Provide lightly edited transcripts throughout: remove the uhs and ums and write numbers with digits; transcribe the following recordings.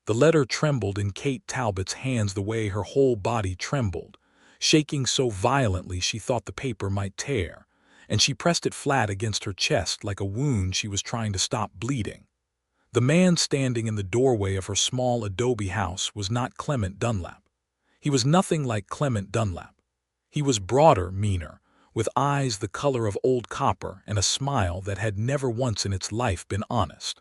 The letter trembled in Kate Talbot's hands the way her whole body trembled, shaking so violently she thought the paper might tear, and she pressed it flat against her chest like a wound she was trying to stop bleeding. The man standing in the doorway of her small adobe house was not Clement Dunlap. He was nothing like Clement Dunlap. He was broader, meaner, with eyes the color of old copper and a smile that had never once in its life been honest.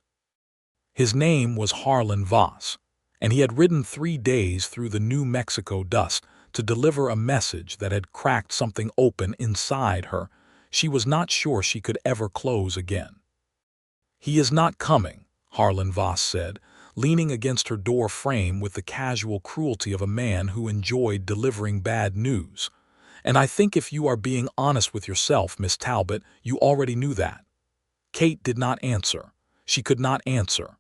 His name was Harlan Voss, and he had ridden 3 days through the New Mexico dust to deliver a message that had cracked something open inside her she was not sure she could ever close again. "He is not coming," Harlan Voss said, leaning against her door frame with the casual cruelty of a man who enjoyed delivering bad news. "And I think if you are being honest with yourself, Miss Talbot, you already knew that." Kate did not answer. She could not answer.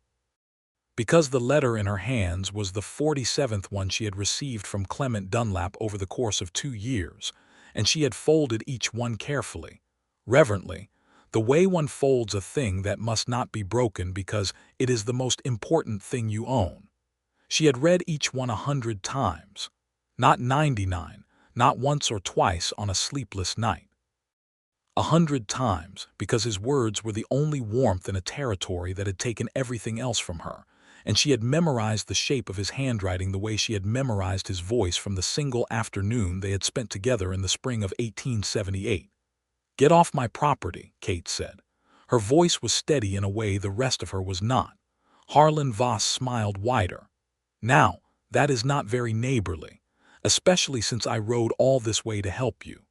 Because the letter in her hands was the 47th one she had received from Clement Dunlap over the course of 2 years, and she had folded each one carefully, reverently, the way one folds a thing that must not be broken because it is the most important thing you own. She had read each one 100 times, not 99, not once or twice on a sleepless night. 100 times, because his words were the only warmth in a territory that had taken everything else from her, and she had memorized the shape of his handwriting the way she had memorized his voice from the single afternoon they had spent together in the spring of 1878. "Get off my property," Kate said. Her voice was steady in a way the rest of her was not. Harlan Voss smiled wider. "Now, that is not very neighborly, especially since I rode all this way to help you."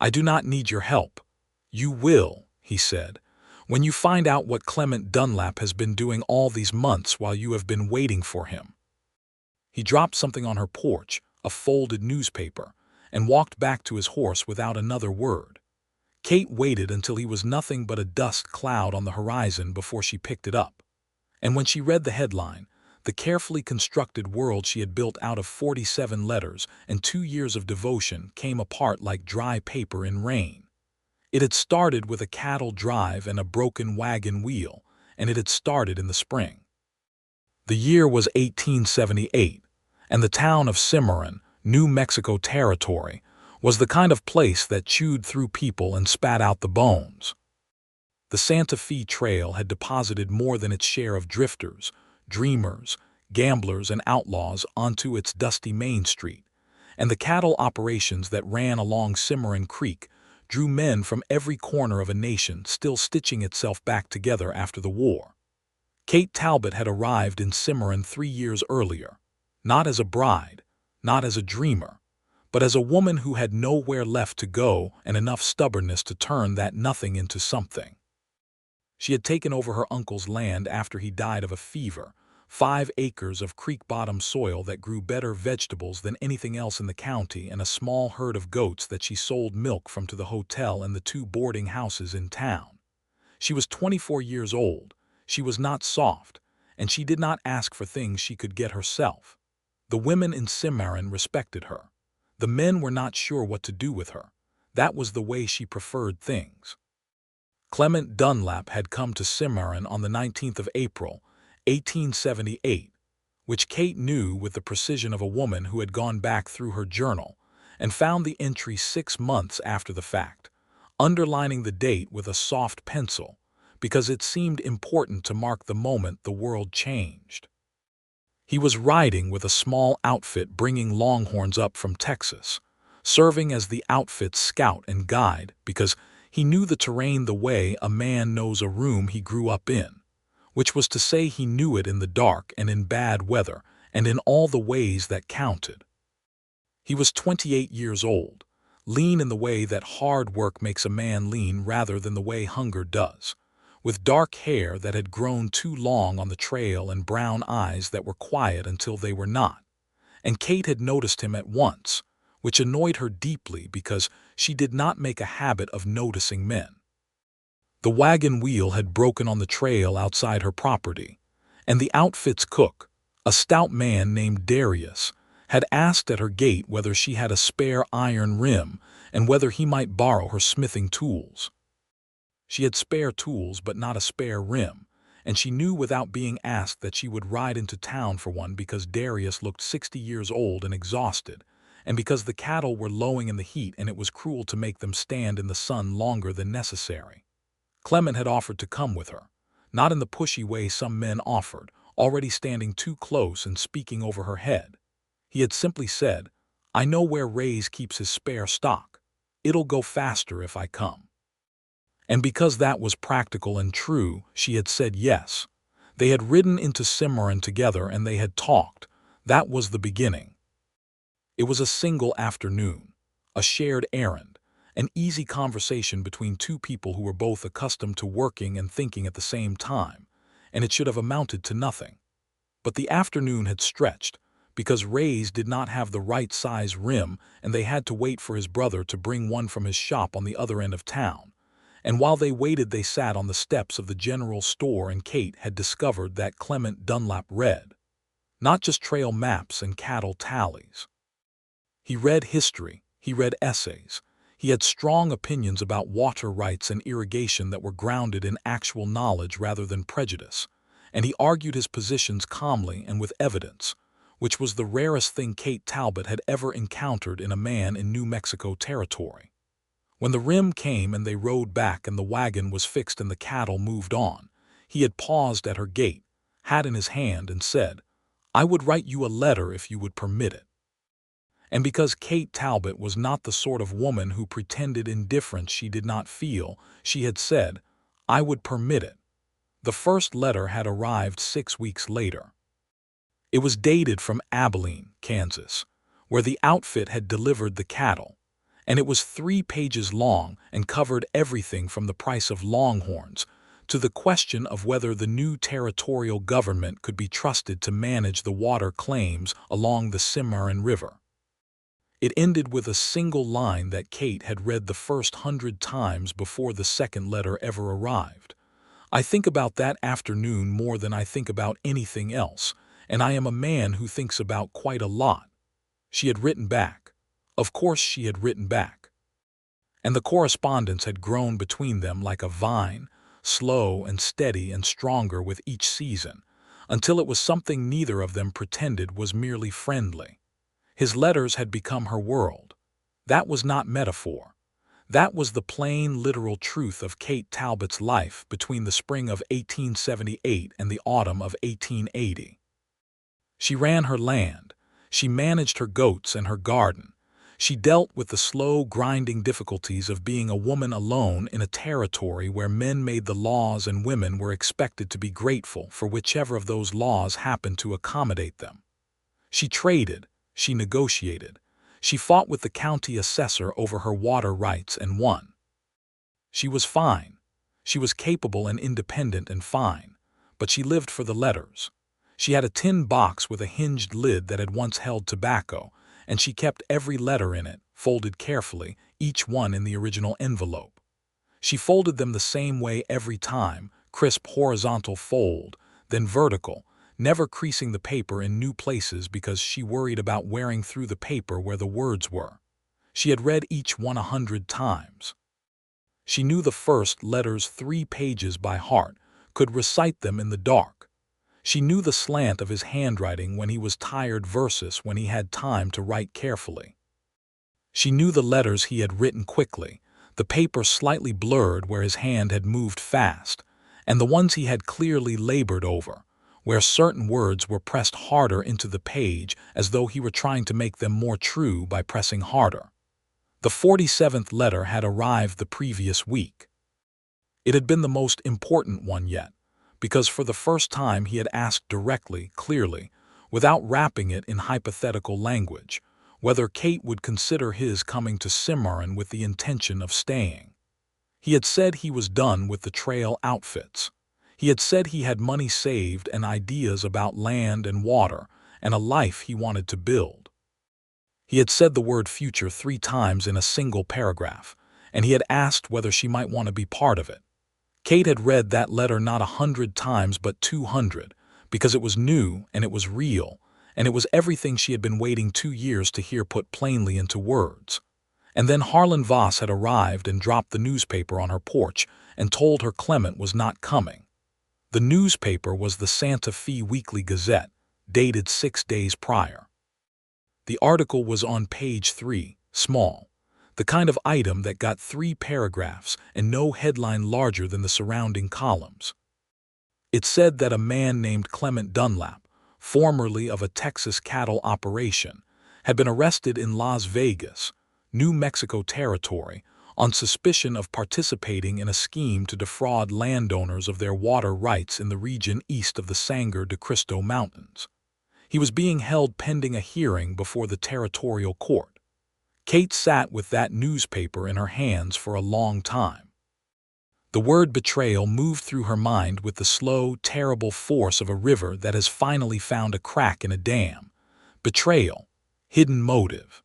"I do not need your help." "You will," he said, "when you find out what Clement Dunlap has been doing all these months while you have been waiting for him." He dropped something on her porch, a folded newspaper, and walked back to his horse without another word. Kate waited until he was nothing but a dust cloud on the horizon before she picked it up. And when she read the headline, the carefully constructed world she had built out of 47 letters and 2 years of devotion came apart like dry paper in rain. It had started with a cattle drive and a broken wagon wheel, and it had started in the spring. The year was 1878, and the town of Cimarron, New Mexico Territory, was the kind of place that chewed through people and spat out the bones. The Santa Fe Trail had deposited more than its share of drifters, dreamers, gamblers, and outlaws onto its dusty Main Street, and the cattle operations that ran along Cimarron Creek drew men from every corner of a nation still stitching itself back together after the war. Kate Talbot had arrived in Cimarron 3 years earlier, not as a bride, not as a dreamer, but as a woman who had nowhere left to go and enough stubbornness to turn that nothing into something. She had taken over her uncle's land after he died of a fever, 5 acres of creek-bottom soil that grew better vegetables than anything else in the county, and a small herd of goats that she sold milk from to the hotel and the 2 boarding houses in town. She was 24 years old, she was not soft, and she did not ask for things she could get herself. The women in Cimarron respected her. The men were not sure what to do with her. That was the way she preferred things. Clement Dunlap had come to Cimarron on the 19th of April, 1878, which Kate knew with the precision of a woman who had gone back through her journal and found the entry 6 months after the fact, underlining the date with a soft pencil, because it seemed important to mark the moment the world changed. He was riding with a small outfit bringing longhorns up from Texas, serving as the outfit's scout and guide because he knew the terrain the way a man knows a room he grew up in, which was to say he knew it in the dark and in bad weather and in all the ways that counted. He was 28 years old, lean in the way that hard work makes a man lean rather than the way hunger does, with dark hair that had grown too long on the trail and brown eyes that were quiet until they were not, and Kate had noticed him at once, which annoyed her deeply because she did not make a habit of noticing men. The wagon wheel had broken on the trail outside her property, and the outfit's cook, a stout man named Darius, had asked at her gate whether she had a spare iron rim and whether he might borrow her smithing tools. She had spare tools but not a spare rim, and she knew without being asked that she would ride into town for one because Darius looked 60 years old and exhausted, and because the cattle were lowing in the heat and it was cruel to make them stand in the sun longer than necessary. Clement had offered to come with her, not in the pushy way some men offered, already standing too close and speaking over her head. He had simply said, "I know where Ray's keeps his spare stock. It'll go faster if I come." And because that was practical and true, she had said yes. They had ridden into Cimarron together and they had talked. That was the beginning. It was a single afternoon, a shared errand, an easy conversation between two people who were both accustomed to working and thinking at the same time, and it should have amounted to nothing. But the afternoon had stretched, because Ray's did not have the right size rim and they had to wait for his brother to bring one from his shop on the other end of town. And while they waited, they sat on the steps of the general store, and Kate had discovered that Clement Dunlap read. Not just trail maps and cattle tallies. He read history, he read essays. He had strong opinions about water rights and irrigation that were grounded in actual knowledge rather than prejudice, and he argued his positions calmly and with evidence, which was the rarest thing Kate Talbot had ever encountered in a man in New Mexico territory. When the rim came and they rode back and the wagon was fixed and the cattle moved on, he had paused at her gate, hat in his hand, and said, "I would write you a letter if you would permit it." And because Kate Talbot was not the sort of woman who pretended indifference she did not feel, she had said, "I would permit it." The first letter had arrived 6 weeks later. It was dated from Abilene, Kansas, where the outfit had delivered the cattle, and it was 3 pages long and covered everything from the price of longhorns to the question of whether the new territorial government could be trusted to manage the water claims along the Cimarron River. It ended with a single line that Kate had read the first 100 times before the second letter ever arrived. "I think about that afternoon more than I think about anything else, and I am a man who thinks about quite a lot." She had written back. Of course she had written back. And the correspondence had grown between them like a vine, slow and steady and stronger with each season, until it was something neither of them pretended was merely friendly. His letters had become her world. That was not metaphor. That was the plain, literal truth of Kate Talbot's life between the spring of 1878 and the autumn of 1880. She ran her land. She managed her goats and her garden. She dealt with the slow, grinding difficulties of being a woman alone in a territory where men made the laws and women were expected to be grateful for whichever of those laws happened to accommodate them. She traded. She negotiated. She fought with the county assessor over her water rights and won. She was fine. She was capable and independent and fine, but she lived for the letters. She had a tin box with a hinged lid that had once held tobacco, and she kept every letter in it, folded carefully, each one in the original envelope. She folded them the same way every time, crisp horizontal fold, then vertical, never creasing the paper in new places because she worried about wearing through the paper where the words were. She had read each one 100 times. She knew the first letter's 3 pages by heart, could recite them in the dark. She knew the slant of his handwriting when he was tired versus when he had time to write carefully. She knew the letters he had written quickly, the paper slightly blurred where his hand had moved fast, and the ones he had clearly labored over, where certain words were pressed harder into the page as though he were trying to make them more true by pressing harder. The 47th letter had arrived the previous week. It had been the most important one yet, because for the first time he had asked directly, clearly, without wrapping it in hypothetical language, whether Kate would consider his coming to Cimarron with the intention of staying. He had said he was done with the trail outfits. He had said he had money saved and ideas about land and water and a life he wanted to build. He had said the word future 3 times in a single paragraph, and he had asked whether she might want to be part of it. Kate had read that letter not 100 times but 200, because it was new and it was real, and it was everything she had been waiting 2 years to hear put plainly into words. And then Harlan Voss had arrived and dropped the newspaper on her porch and told her Clement was not coming. The newspaper was the Santa Fe Weekly Gazette, dated 6 days prior. The article was on page 3, small, the kind of item that got 3 paragraphs and no headline larger than the surrounding columns. It said that a man named Clement Dunlap, formerly of a Texas cattle operation, had been arrested in Las Vegas, New Mexico territory, on suspicion of participating in a scheme to defraud landowners of their water rights in the region east of the Sangre de Cristo Mountains. He was being held pending a hearing before the territorial court. Kate sat with that newspaper in her hands for a long time. The word betrayal moved through her mind with the slow, terrible force of a river that has finally found a crack in a dam. Betrayal. Hidden motive.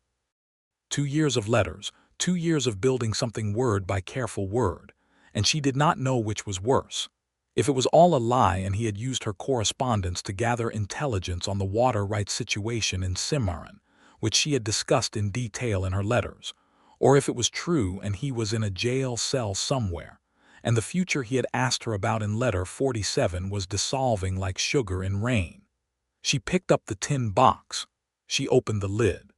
2 years of letters, 2 years of building something word by careful word, and she did not know which was worse. If it was all a lie and he had used her correspondence to gather intelligence on the water rights situation in Cimarron, which she had discussed in detail in her letters, or if it was true and he was in a jail cell somewhere, and the future he had asked her about in letter 47 was dissolving like sugar in rain. She picked up the tin box. She opened the lid.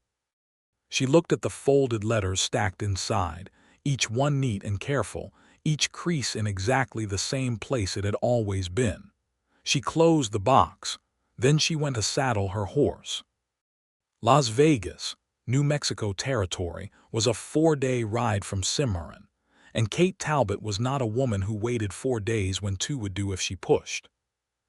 She looked at the folded letters stacked inside, each one neat and careful, each crease in exactly the same place it had always been. She closed the box. Then she went to saddle her horse. Las Vegas, New Mexico territory, was a 4-day ride from Cimarron, and Kate Talbot was not a woman who waited 4 days when 2 would do if she pushed.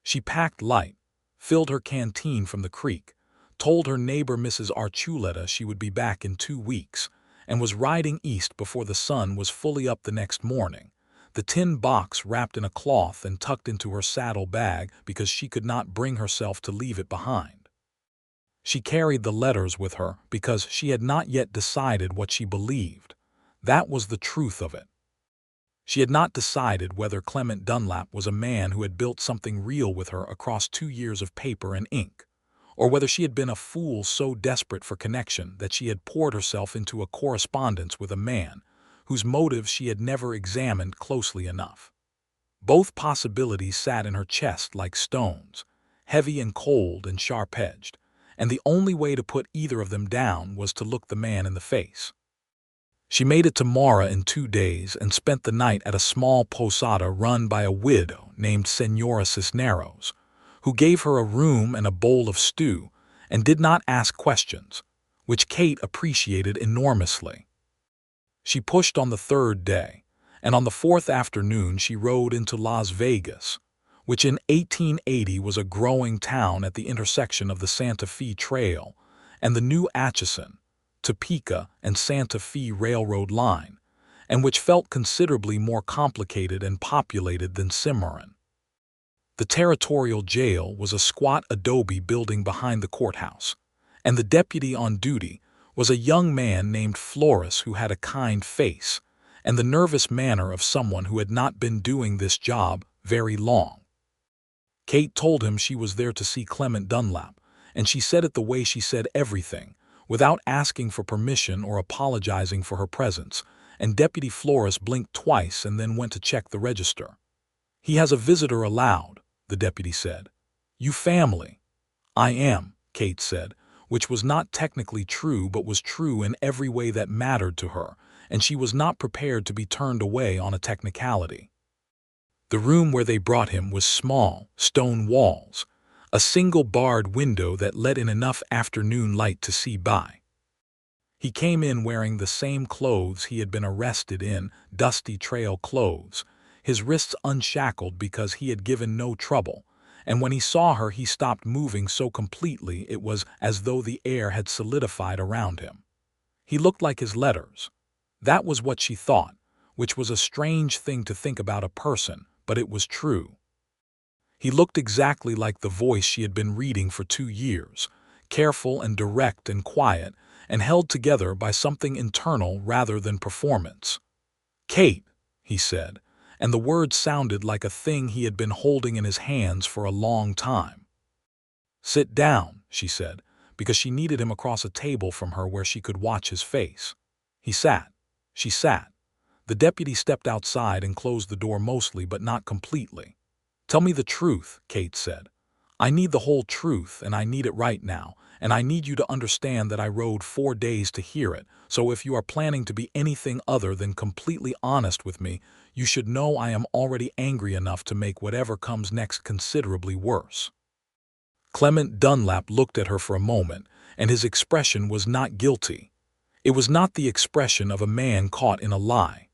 She packed light, filled her canteen from the creek, told her neighbor Mrs. Archuleta she would be back in 2 weeks, and was riding east before the sun was fully up the next morning, the tin box wrapped in a cloth and tucked into her saddle bag because she could not bring herself to leave it behind. She carried the letters with her because she had not yet decided what she believed. That was the truth of it. She had not decided whether Clement Dunlap was a man who had built something real with her across 2 years of paper and ink, or whether she had been a fool so desperate for connection that she had poured herself into a correspondence with a man whose motives she had never examined closely enough. Both possibilities sat in her chest like stones, heavy and cold and sharp-edged, and the only way to put either of them down was to look the man in the face. She made it to Mara in 2 days and spent the night at a small posada run by a widow named Señora Cisneros, who gave her a room and a bowl of stew and did not ask questions, which Kate appreciated enormously. She pushed on the 3rd day, and on the 4th afternoon she rode into Las Vegas, which in 1880 was a growing town at the intersection of the Santa Fe Trail and the new Atchison, Topeka, and Santa Fe Railroad line, and which felt considerably more complicated and populated than Cimarron. The territorial jail was a squat adobe building behind the courthouse, and the deputy on duty was a young man named Flores who had a kind face and the nervous manner of someone who had not been doing this job very long. Kate told him she was there to see Clement Dunlap, and she said it the way she said everything, without asking for permission or apologizing for her presence, and Deputy Flores blinked twice and then went to check the register. "He has a visitor allowed," the deputy said. "You family." "I am," Kate said, which was not technically true but was true in every way that mattered to her, and she was not prepared to be turned away on a technicality. The room where they brought him was small, stone walls, a single barred window that let in enough afternoon light to see by. He came in wearing the same clothes he had been arrested in, dusty trail clothes, his wrists unshackled because he had given no trouble, and when he saw her he stopped moving so completely it was as though the air had solidified around him. He looked like his letters. That was what she thought, which was a strange thing to think about a person, but it was true. He looked exactly like the voice she had been reading for 2 years, careful and direct and quiet, and held together by something internal rather than performance. "Kate," he said, and the word sounded like a thing he had been holding in his hands for a long time. "Sit down," she said, because she needed him across a table from her where she could watch his face. He sat. She sat. The deputy stepped outside and closed the door mostly but not completely. Tell me the truth, Kate said. I need the whole truth, and I need it right now, and I need you to understand that I rode 4 days to hear it, so if you are planning to be anything other than completely honest with me, you should know I am already angry enough to make whatever comes next considerably worse. Clement Dunlap looked at her for a moment, and his expression was not guilty. It was not the expression of a man caught in a lie.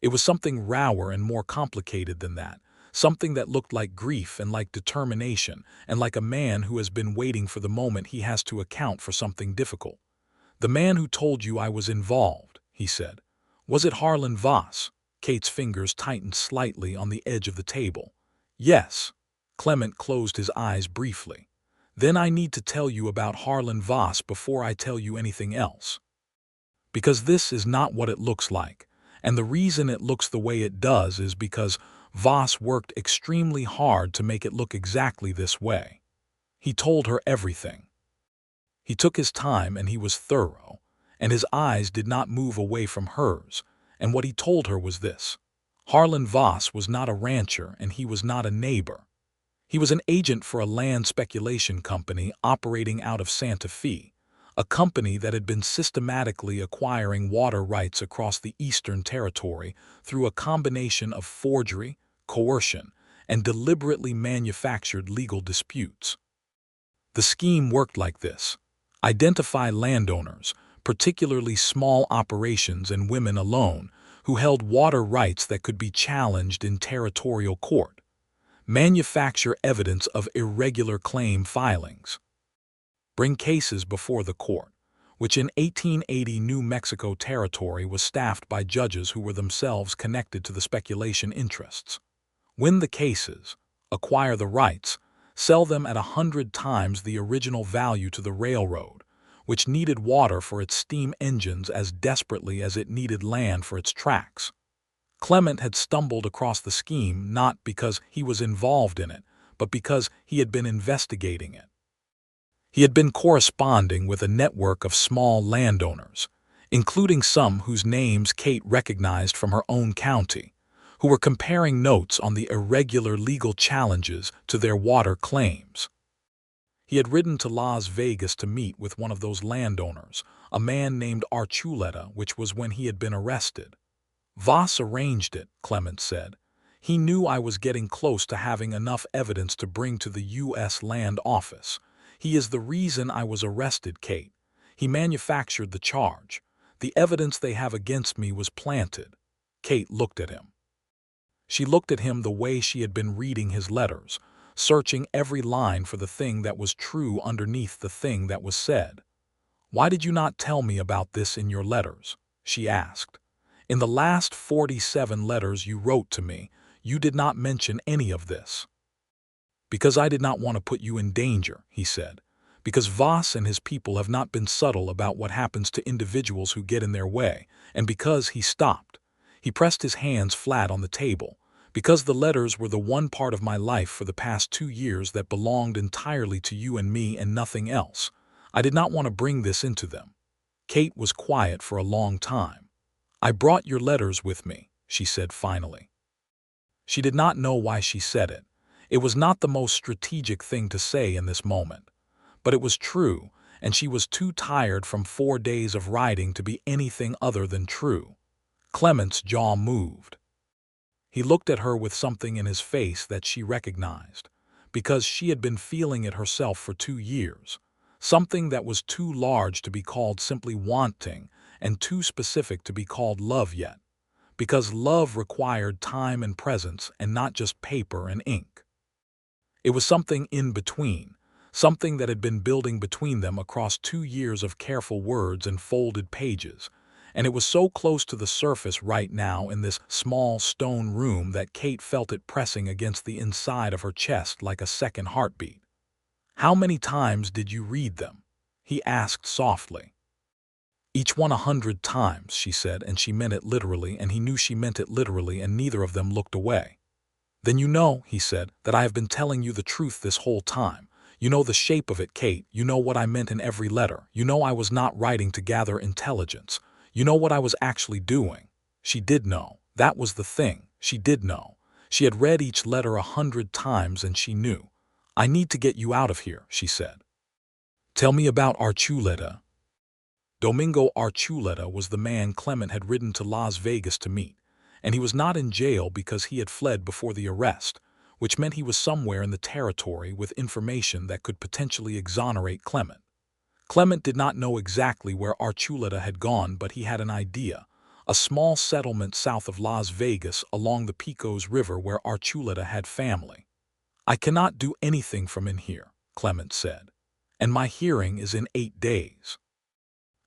It was something rawer and more complicated than that, something that looked like grief and like determination, and like a man who has been waiting for the moment he has to account for something difficult. "The man who told you I was involved," he said. "Was it Harlan Voss?" Kate's fingers tightened slightly on the edge of the table. "Yes." Clement closed his eyes briefly. "Then I need to tell you about Harlan Voss before I tell you anything else. Because this is not what it looks like, and the reason it looks the way it does is because Voss worked extremely hard to make it look exactly this way. He told her everything. He took his time and he was thorough, and his eyes did not move away from hers, and what he told her was this. Harlan Voss was not a rancher and he was not a neighbor. He was an agent for a land speculation company operating out of Santa Fe, a company that had been systematically acquiring water rights across the Eastern Territory through a combination of forgery, coercion, and deliberately manufactured legal disputes. The scheme worked like this. Identify landowners, particularly small operations and women alone, who held water rights that could be challenged in territorial court. Manufacture evidence of irregular claim filings. Bring cases before the court, which in 1880 New Mexico Territory was staffed by judges who were themselves connected to the speculation interests. Win the cases, acquire the rights, sell them at 100 times the original value to the railroad, which needed water for its steam engines as desperately as it needed land for its tracks. Clement had stumbled across the scheme not because he was involved in it, but because he had been investigating it. He had been corresponding with a network of small landowners, including some whose names Kate recognized from her own county, who were comparing notes on the irregular legal challenges to their water claims. He had ridden to Las Vegas to meet with one of those landowners, a man named Archuleta, which was when he had been arrested. Voss arranged it, Clement said. He knew I was getting close to having enough evidence to bring to the U.S. Land Office. He is the reason I was arrested, Kate. He manufactured the charge. The evidence they have against me was planted. Kate looked at him. She looked at him the way she had been reading his letters, searching every line for the thing that was true underneath the thing that was said. "Why did you not tell me about this in your letters?" she asked. "In the last 47 letters you wrote to me, you did not mention any of this." "Because I did not want to put you in danger," he said. "Because Voss and his people have not been subtle about what happens to individuals who get in their way, and because," he stopped. He pressed his hands flat on the table. "Because the letters were the one part of my life for the past 2 years that belonged entirely to you and me and nothing else. I did not want to bring this into them." Kate was quiet for a long time. "I brought your letters with me," she said finally. She did not know why she said it. It was not the most strategic thing to say in this moment. But it was true, and she was too tired from 4 days of riding to be anything other than true. Clement's jaw moved. He looked at her with something in his face that she recognized, because she had been feeling it herself for 2 years, something that was too large to be called simply wanting and too specific to be called love yet, because love required time and presence and not just paper and ink. It was something in between, something that had been building between them across 2 years of careful words and folded pages, and it was so close to the surface right now in this small stone room that Kate felt it pressing against the inside of her chest like a second heartbeat. "How many times did you read them?" he asked softly. "Each one 100 times," she said, and she meant it literally, and he knew she meant it literally, and neither of them looked away. "Then you know," he said, "that I have been telling you the truth this whole time. You know the shape of it, Kate. You know what I meant in every letter. You know I was not writing to gather intelligence. You know what I was actually doing." She did know. That was the thing. She did know. She had read each letter 100 times and she knew. "I need to get you out of here," she said. "Tell me about Archuleta." Domingo Archuleta was the man Clement had ridden to Las Vegas to meet, and he was not in jail because he had fled before the arrest, which meant he was somewhere in the territory with information that could potentially exonerate Clement. Clement did not know exactly where Archuleta had gone, but he had an idea: a small settlement south of Las Vegas along the Pecos River where Archuleta had family. "I cannot do anything from in here," Clement said, "and my hearing is in 8 days.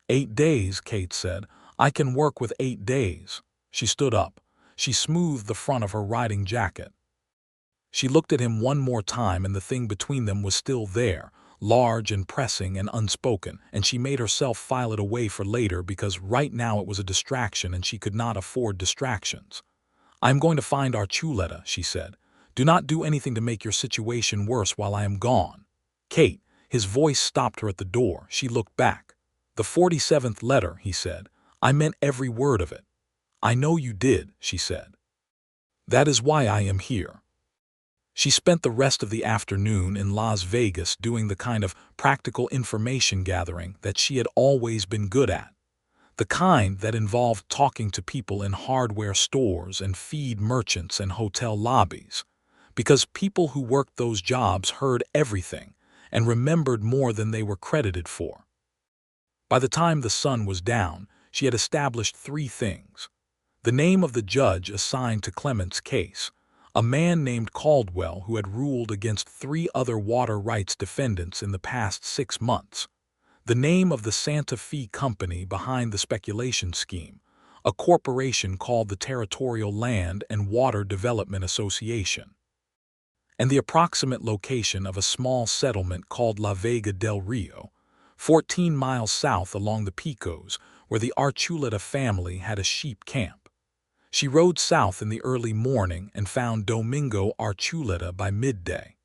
8 days, Kate said. "I can work with 8 days. She stood up. She smoothed the front of her riding jacket. She looked at him one more time, and the thing between them was still there, large and pressing and unspoken, and she made herself file it away for later because right now it was a distraction and she could not afford distractions. "I am going to find Archuleta," she said. "Do not do anything to make your situation worse while I am gone." "Kate," his voice stopped her at the door. She looked back. "The 47th letter," he said. "I meant every word of it." "I know you did," she said. "That is why I am here." She spent the rest of the afternoon in Las Vegas doing the kind of practical information gathering that she had always been good at, the kind that involved talking to people in hardware stores and feed merchants and hotel lobbies, because people who worked those jobs heard everything and remembered more than they were credited for. By the time the sun was down, she had established 3 things: the name of the judge assigned to Clement's case, a man named Caldwell who had ruled against 3 other water rights defendants in the past 6 months, the name of the Santa Fe company behind the speculation scheme, a corporation called the Territorial Land and Water Development Association, and the approximate location of a small settlement called La Vega del Rio, 14 miles south along the Pecos, where the Archuleta family had a sheep camp. She rode south in the early morning and found Domingo Archuleta by midday.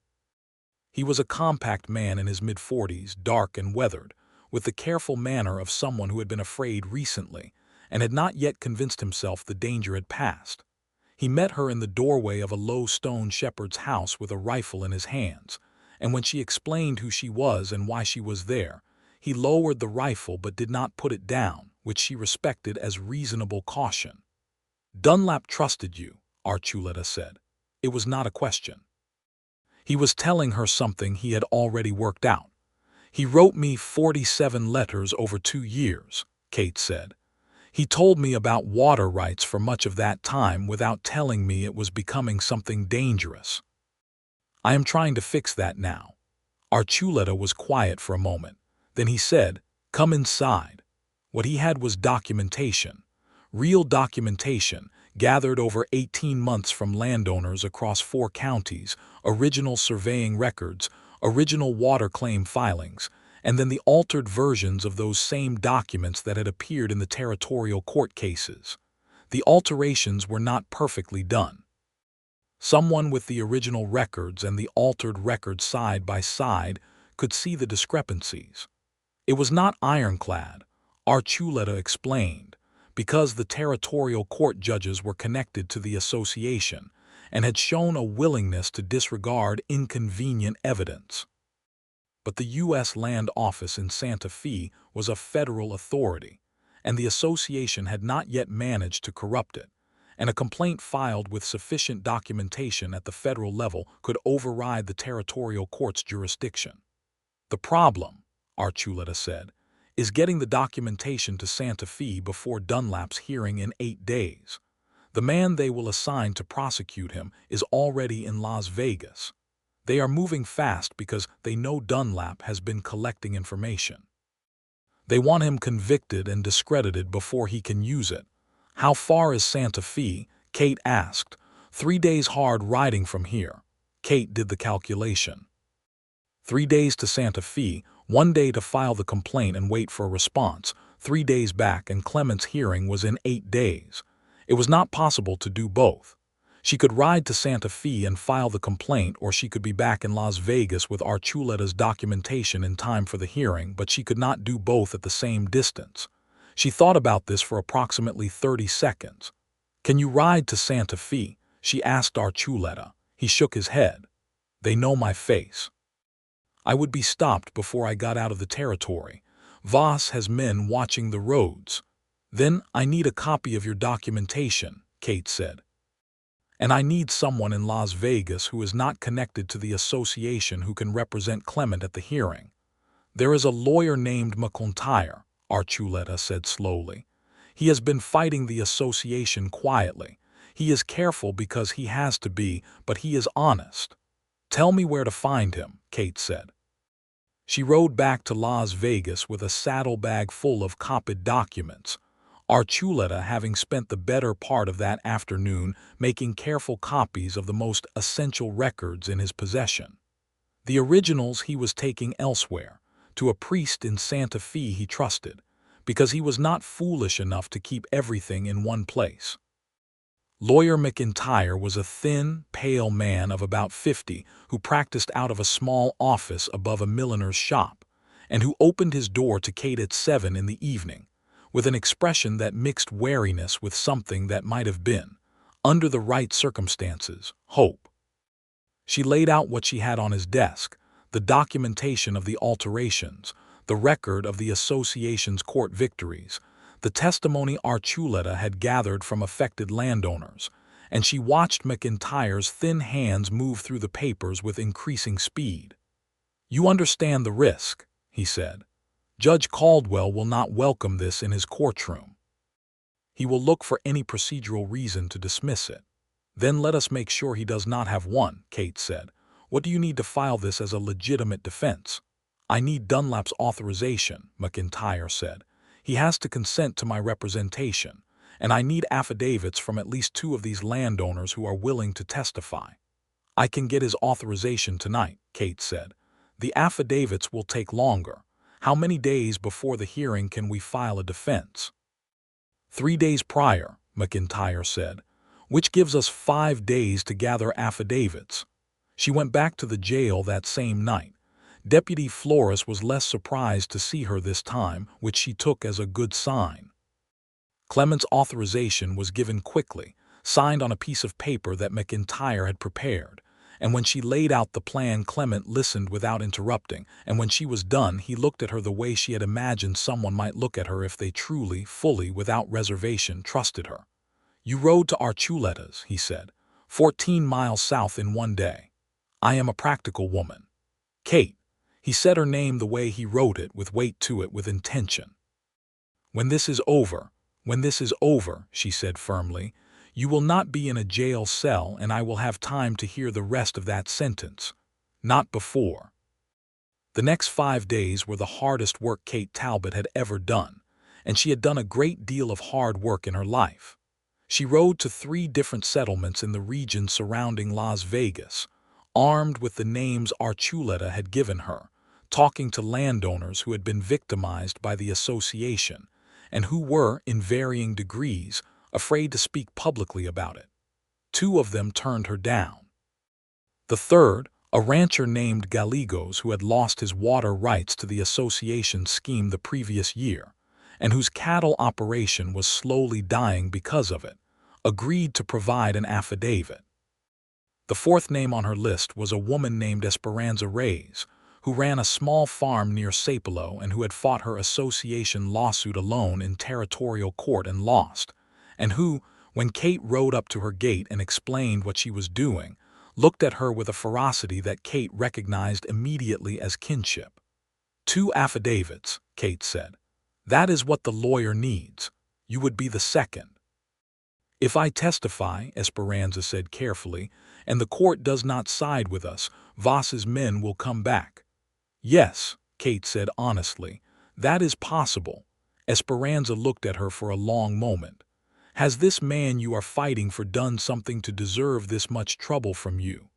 He was a compact man in his mid-40s, dark and weathered, with the careful manner of someone who had been afraid recently and had not yet convinced himself the danger had passed. He met her in the doorway of a low stone shepherd's house with a rifle in his hands, and when she explained who she was and why she was there, he lowered the rifle but did not put it down, which she respected as reasonable caution. "Dunlap trusted you," Archuleta said. It was not a question. He was telling her something he had already worked out. "He wrote me 47 letters over 2 years, Kate said. "He told me about water rights for much of that time without telling me it was becoming something dangerous. I am trying to fix that now." Archuleta was quiet for a moment. Then he said, "Come inside." What he had was documentation. Real documentation, gathered over 18 months from landowners across 4 counties, original surveying records, original water claim filings, and then the altered versions of those same documents that had appeared in the territorial court cases. The alterations were not perfectly done. Someone with the original records and the altered records side by side could see the discrepancies. It was not ironclad, Archuleta explained, because the territorial court judges were connected to the association and had shown a willingness to disregard inconvenient evidence. But the U.S. Land Office in Santa Fe was a federal authority, and the association had not yet managed to corrupt it, and a complaint filed with sufficient documentation at the federal level could override the territorial court's jurisdiction. "The problem," Archuleta said, "is getting the documentation to Santa Fe before Dunlap's hearing in 8 days. The man they will assign to prosecute him is already in Las Vegas. They are moving fast because they know Dunlap has been collecting information. They want him convicted and discredited before he can use it." "How far is Santa Fe?" Kate asked. 3 days hard riding from here." Kate did the calculation. 3 days to Santa Fe, 1 day to file the complaint and wait for a response, 3 days back, and Clement's hearing was in 8 days. It was not possible to do both. She could ride to Santa Fe and file the complaint, or she could be back in Las Vegas with Archuleta's documentation in time for the hearing, but she could not do both at the same distance. She thought about this for approximately 30 seconds. "Can you ride to Santa Fe?" she asked Archuleta. He shook his head. They know my face. I would be stopped before I got out of the territory. Voss has men watching the roads. Then I need a copy of your documentation, Kate said. And I need someone in Las Vegas who is not connected to the association who can represent Clement at the hearing. There is a lawyer named McIntyre, Archuleta said slowly. He has been fighting the association quietly. He is careful because he has to be, but he is honest. Tell me where to find him, Kate said. She rode back to Las Vegas with a saddlebag full of copied documents, Archuleta having spent the better part of that afternoon making careful copies of the most essential records in his possession. The originals he was taking elsewhere, to a priest in Santa Fe he trusted, because he was not foolish enough to keep everything in one place. Lawyer McIntyre was a thin, pale man of about 50 who practiced out of a small office above a milliner's shop, and who opened his door to Kate at 7 in the evening, with an expression that mixed wariness with something that might have been, under the right circumstances, hope. She laid out what she had on his desk, the documentation of the alterations, the record of the association's court victories, the testimony Archuleta had gathered from affected landowners, and she watched McIntyre's thin hands move through the papers with increasing speed. You understand the risk, he said. Judge Caldwell will not welcome this in his courtroom. He will look for any procedural reason to dismiss it. Then let us make sure he does not have one, Kate said. What do you need to file this as a legitimate defense? I need Dunlap's authorization, McIntyre said. He has to consent to my representation, and I need affidavits from at least 2 of these landowners who are willing to testify. I can get his authorization tonight, Kate said. The affidavits will take longer. How many days before the hearing can we file a defense? 3 days prior, McIntyre said, which gives us 5 days to gather affidavits. She went back to the jail that same night. Deputy Flores was less surprised to see her this time, which she took as a good sign. Clement's authorization was given quickly, signed on a piece of paper that McIntyre had prepared, and when she laid out the plan Clement listened without interrupting, and when she was done he looked at her the way she had imagined someone might look at her if they truly, fully, without reservation, trusted her. You rode to Archuleta's, he said, 14 miles south in one day. I am a practical woman. Kate. He said her name the way he wrote it, with weight to it, with intention. When this is over, she said firmly, you will not be in a jail cell and I will have time to hear the rest of that sentence. Not before. The next 5 days were the hardest work Kate Talbot had ever done, and she had done a great deal of hard work in her life. She rode to 3 different settlements in the region surrounding Las Vegas, armed with the names Archuleta had given her, talking to landowners who had been victimized by the association and who were, in varying degrees, afraid to speak publicly about it. 2 of them turned her down. The third, a rancher named Gallegos who had lost his water rights to the association's scheme the previous year, and whose cattle operation was slowly dying because of it, agreed to provide an affidavit. The 4th name on her list was a woman named Esperanza Reyes, who ran a small farm near Sapelo and who had fought her association lawsuit alone in territorial court and lost, and who, when Kate rode up to her gate and explained what she was doing, looked at her with a ferocity that Kate recognized immediately as kinship. 2 affidavits, Kate said. That is what the lawyer needs. You would be the second. If I testify, Esperanza said carefully, and the court does not side with us, Voss's men will come back. Yes, Kate said honestly, that is possible. Esperanza looked at her for a long moment. Has this man you are fighting for done something to deserve this much trouble from you?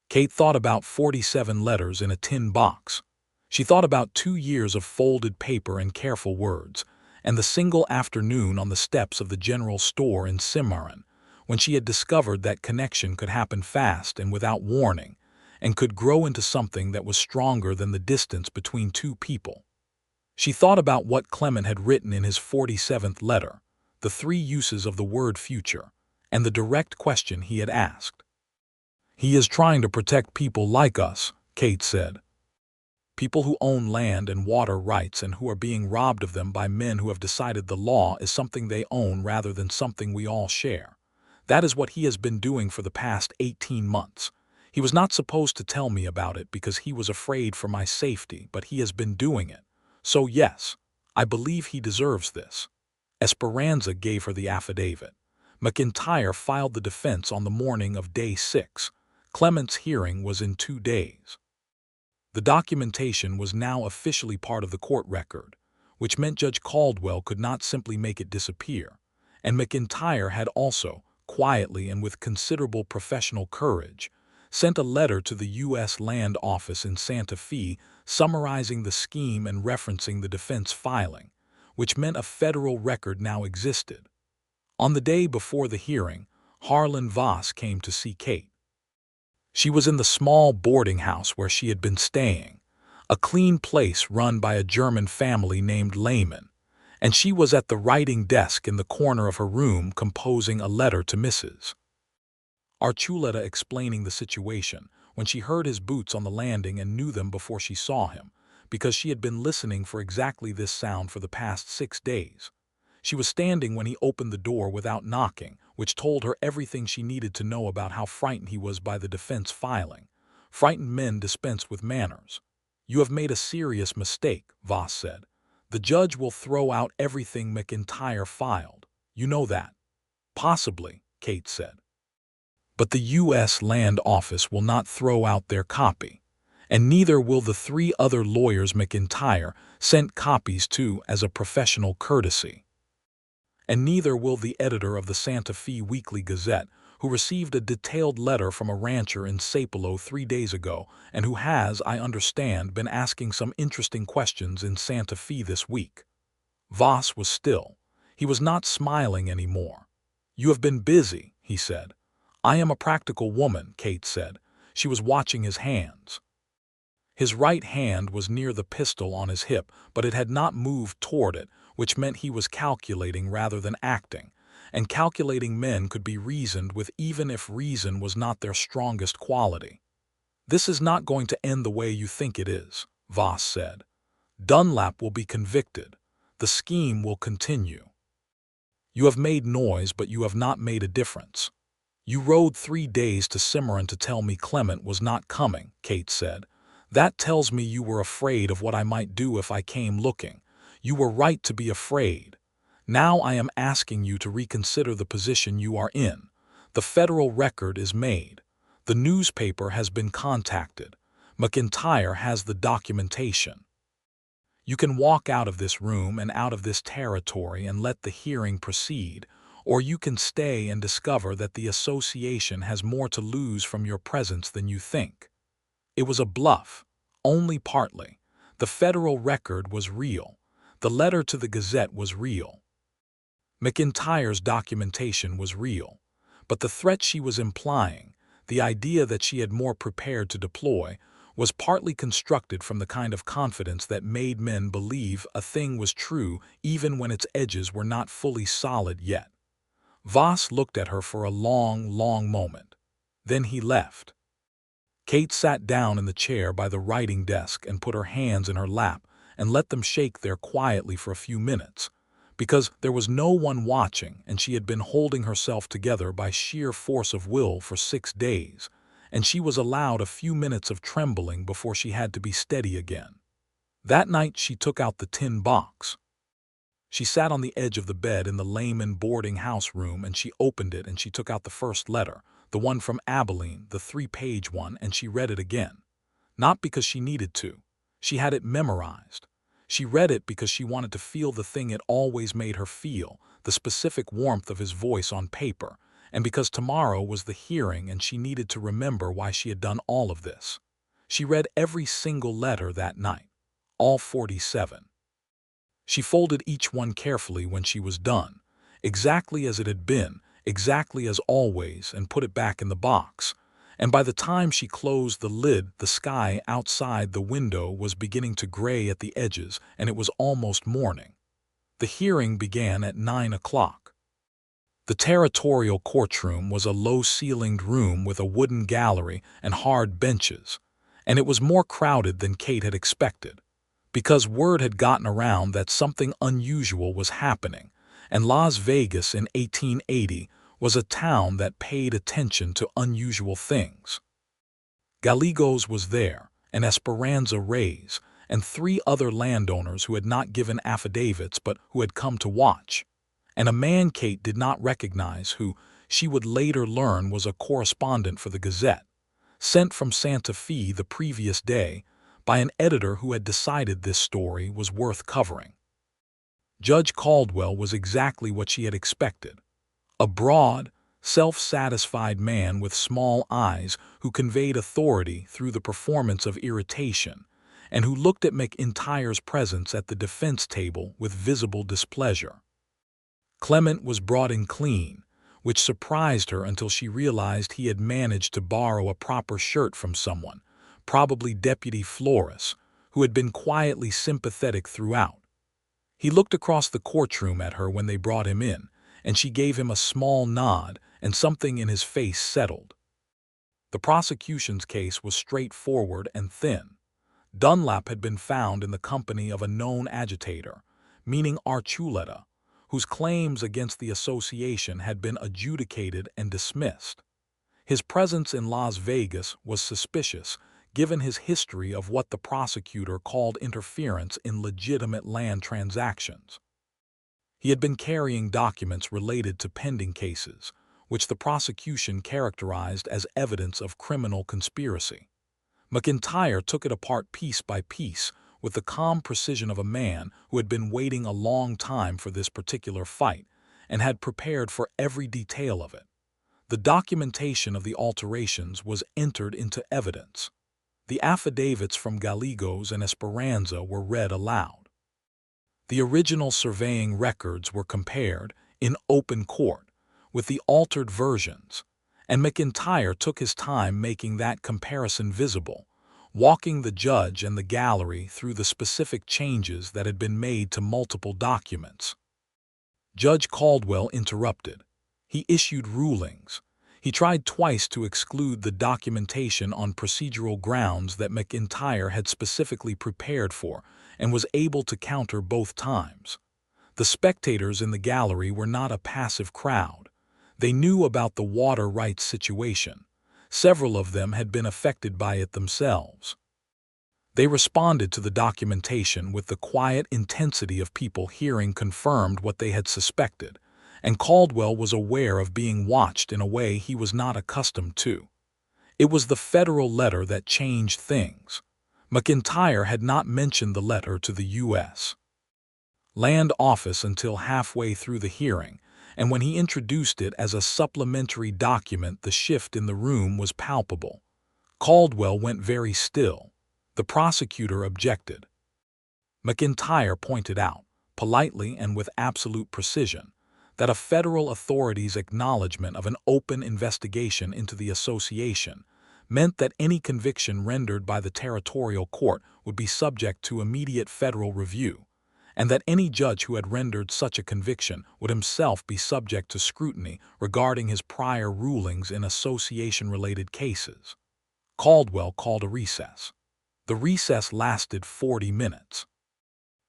Kate thought about 47 letters in a tin box. She thought about 2 years of folded paper and careful words, and the single afternoon on the steps of the general store in Cimarron, when she had discovered that connection could happen fast and without warning, and could grow into something that was stronger than the distance between 2 people. She thought about what Clement had written in his 47th letter, the 3 uses of the word future, and the direct question he had asked. "He is trying to protect people like us," Kate said. "People who own land and water rights and who are being robbed of them by men who have decided the law is something they own rather than something we all share. That is what he has been doing for the past 18 months. He was not supposed to tell me about it because he was afraid for my safety, but he has been doing it. So yes, I believe he deserves this." Esperanza gave her the affidavit. McIntyre filed the defense on the morning of day 6. Clement's hearing was in 2 days. The documentation was now officially part of the court record, which meant Judge Caldwell could not simply make it disappear, and McIntyre had also, quietly and with considerable professional courage, sent a letter to the U.S. Land Office in Santa Fe summarizing the scheme and referencing the defense filing, which meant a federal record now existed. On the day before the hearing, Harlan Voss came to see Kate. She was in the small boarding house where she had been staying, a clean place run by a German family named Lehman, and she was at the writing desk in the corner of her room composing a letter to Mrs. Archuleta explaining the situation when she heard his boots on the landing and knew them before she saw him, because she had been listening for exactly this sound for the past 6 days. She was standing when he opened the door without knocking, which told her everything she needed to know about how frightened he was by the defense filing. Frightened men dispensed with manners. "You have made a serious mistake," Voss said. "The judge will throw out everything McIntyre filed. You know that." "Possibly," Kate said. "But the U.S. Land Office will not throw out their copy, and neither will the 3 other lawyers McIntyre sent copies to as a professional courtesy. And neither will the editor of the Santa Fe Weekly Gazette, who received a detailed letter from a rancher in Sapelo 3 days ago and who has, I understand, been asking some interesting questions in Santa Fe this week." Voss was still. He was not smiling anymore. "You have been busy," he said. "I am a practical woman," Kate said. She was watching his hands. His right hand was near the pistol on his hip, but it had not moved toward it, which meant he was calculating rather than acting, and calculating men could be reasoned with even if reason was not their strongest quality. "This is not going to end the way you think it is," Voss said. "Dunlap will be convicted. The scheme will continue. You have made noise, but you have not made a difference. You rode 3 days to Cimarron to tell me Clement was not coming," Kate said. "That tells me you were afraid of what I might do if I came looking. You were right to be afraid. Now I am asking you to reconsider the position you are in. The federal record is made. The newspaper has been contacted. McIntyre has the documentation. You can walk out of this room and out of this territory and let the hearing proceed, or you can stay and discover that the association has more to lose from your presence than you think." It was a bluff, only partly. The federal record was real. The letter to the Gazette was real. McIntyre's documentation was real. But the threat she was implying, the idea that she had more prepared to deploy, was partly constructed from the kind of confidence that made men believe a thing was true even when its edges were not fully solid yet. Voss looked at her for a long, long moment. Then he left. Kate sat down in the chair by the writing desk and put her hands in her lap and let them shake there quietly for a few minutes, because there was no one watching and she had been holding herself together by sheer force of will for 6 days, and she was allowed a few minutes of trembling before she had to be steady again. That night she took out the tin box. She sat on the edge of the bed in the Lehman boarding house room and she opened it and she took out the first letter, the one from Abilene, the 3-page one, and she read it again. Not because she needed to. She had it memorized. She read it because she wanted to feel the thing it always made her feel, the specific warmth of his voice on paper, and because tomorrow was the hearing and she needed to remember why she had done all of this. She read every single letter that night, all 47. She folded each one carefully when she was done, exactly as it had been, exactly as always, and put it back in the box. And by the time she closed the lid, the sky outside the window was beginning to gray at the edges, and it was almost morning. The hearing began at 9 o'clock. The territorial courtroom was a low-ceilinged room with a wooden gallery and hard benches, and it was more crowded than Kate had expected, because word had gotten around that something unusual was happening, and Las Vegas in 1880 was a town that paid attention to unusual things. Gallegos was there, and Esperanza Reyes, and 3 other landowners who had not given affidavits but who had come to watch, and a man Kate did not recognize who she would later learn was a correspondent for the Gazette, sent from Santa Fe the previous day by an editor who had decided this story was worth covering. Judge Caldwell was exactly what she had expected. A broad, self-satisfied man with small eyes who conveyed authority through the performance of irritation, and who looked at McIntyre's presence at the defense table with visible displeasure. Clement was brought in clean, which surprised her until she realized he had managed to borrow a proper shirt from someone, probably Deputy Flores, who had been quietly sympathetic throughout. He looked across the courtroom at her when they brought him in, and she gave him a small nod, and something in his face settled. The prosecution's case was straightforward and thin. Dunlap had been found in the company of a known agitator, meaning Archuleta, whose claims against the association had been adjudicated and dismissed. His presence in Las Vegas was suspicious, given his history of what the prosecutor called interference in legitimate land transactions. He had been carrying documents related to pending cases, which the prosecution characterized as evidence of criminal conspiracy. McIntyre took it apart piece by piece with the calm precision of a man who had been waiting a long time for this particular fight and had prepared for every detail of it. The documentation of the alterations was entered into evidence. The affidavits from Gallegos and Esperanza were read aloud. The original surveying records were compared, in open court, with the altered versions, and McIntyre took his time making that comparison visible, walking the judge and the gallery through the specific changes that had been made to multiple documents. Judge Caldwell interrupted. He issued rulings. He tried twice to exclude the documentation on procedural grounds that McIntyre had specifically prepared for, and was able to counter both times. The spectators in the gallery were not a passive crowd. They knew about the water rights situation. Several of them had been affected by it themselves. They responded to the documentation with the quiet intensity of people hearing confirmed what they had suspected, and Caldwell was aware of being watched in a way he was not accustomed to. It was the federal letter that changed things. McIntyre had not mentioned the letter to the U.S. Land Office until halfway through the hearing, and when he introduced it as a supplementary document, the shift in the room was palpable. Caldwell went very still. The prosecutor objected. McIntyre pointed out, politely and with absolute precision, that a federal authority's acknowledgement of an open investigation into the association meant that any conviction rendered by the territorial court would be subject to immediate federal review, and that any judge who had rendered such a conviction would himself be subject to scrutiny regarding his prior rulings in association-related cases. Caldwell called a recess. The recess lasted 40 minutes.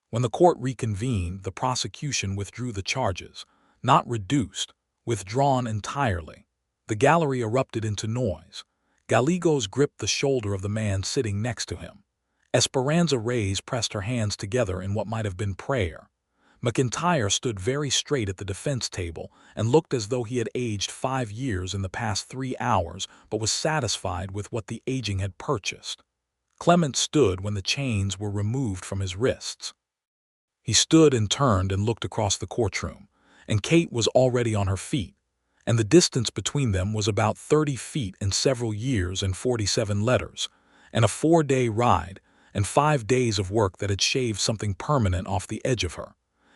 When the court reconvened, the prosecution withdrew the charges, not reduced, withdrawn entirely. The gallery erupted into noise. Gallegos gripped the shoulder of the man sitting next to him. Esperanza Reyes pressed her hands together in what might have been prayer. McIntyre stood very straight at the defense table and looked as though he had aged 5 years in the past 3 hours, but was satisfied with what the aging had purchased. Clement stood when the chains were removed from his wrists. He stood and turned and looked across the courtroom, and Kate was already on her feet, and the distance between them was about 30 feet and several years and 47 letters, and a 4-day ride, and 5 days of work that had shaved something permanent off the edge of her,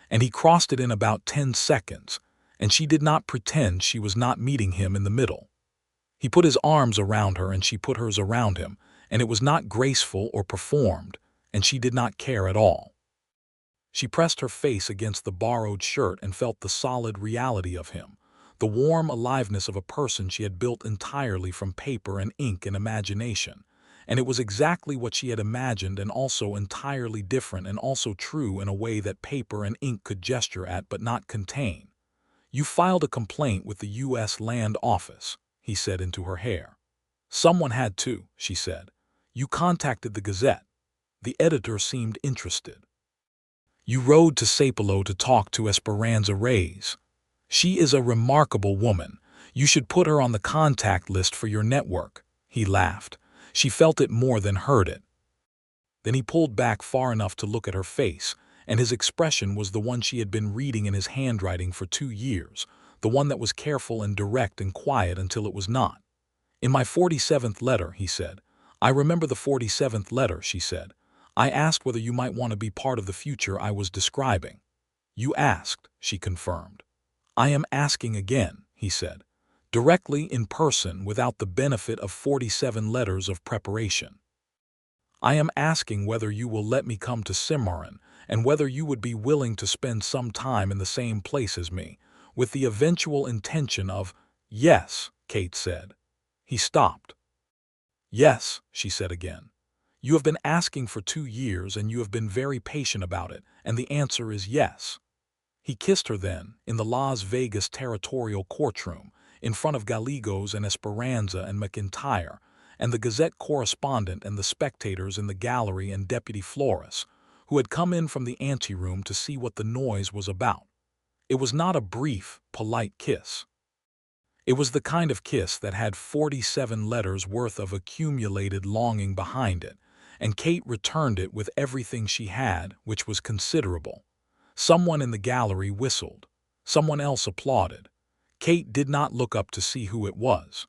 and he crossed it in about 10 seconds, and she did not pretend she was not meeting him in the middle. He put his arms around her and she put hers around him, and it was not graceful or performed, and she did not care at all. She pressed her face against the borrowed shirt and felt the solid reality of him, the warm aliveness of a person she had built entirely from paper and ink and imagination. And it was exactly what she had imagined, and also entirely different and also true in a way that paper and ink could gesture at but not contain. "You filed a complaint with the U.S. Land Office," he said into her hair. "Someone had to," she said. "You contacted the Gazette." The editor seemed interested. "You rode to Sapelo to talk to Esperanza Reyes. She is a remarkable woman. You should put her on the contact list for your network." He laughed. She felt it more than heard it. Then he pulled back far enough to look at her face, and his expression was the one she had been reading in his handwriting for 2 years, the one that was careful and direct and quiet until it was not. "In my 47th letter," he said. "I remember the 47th letter," she said. "I asked whether you might want to be part of the future I was describing." "You asked," she confirmed. "I am asking again," he said, "directly in person without the benefit of 47 letters of preparation. I am asking whether you will let me come to Cimarron, and whether you would be willing to spend some time in the same place as me, with the eventual intention of—" "Yes," Kate said. He stopped. "Yes," she said again. "You have been asking for 2 years, and you have been very patient about it, and the answer is yes." He kissed her then, in the Las Vegas territorial courtroom, in front of Gallegos and Esperanza and McIntyre, and the Gazette correspondent and the spectators in the gallery and Deputy Flores, who had come in from the anteroom to see what the noise was about. It was not a brief, polite kiss. It was the kind of kiss that had 47 letters worth of accumulated longing behind it, and Kate returned it with everything she had, which was considerable. Someone in the gallery whistled. Someone else applauded. Kate did not look up to see who it was.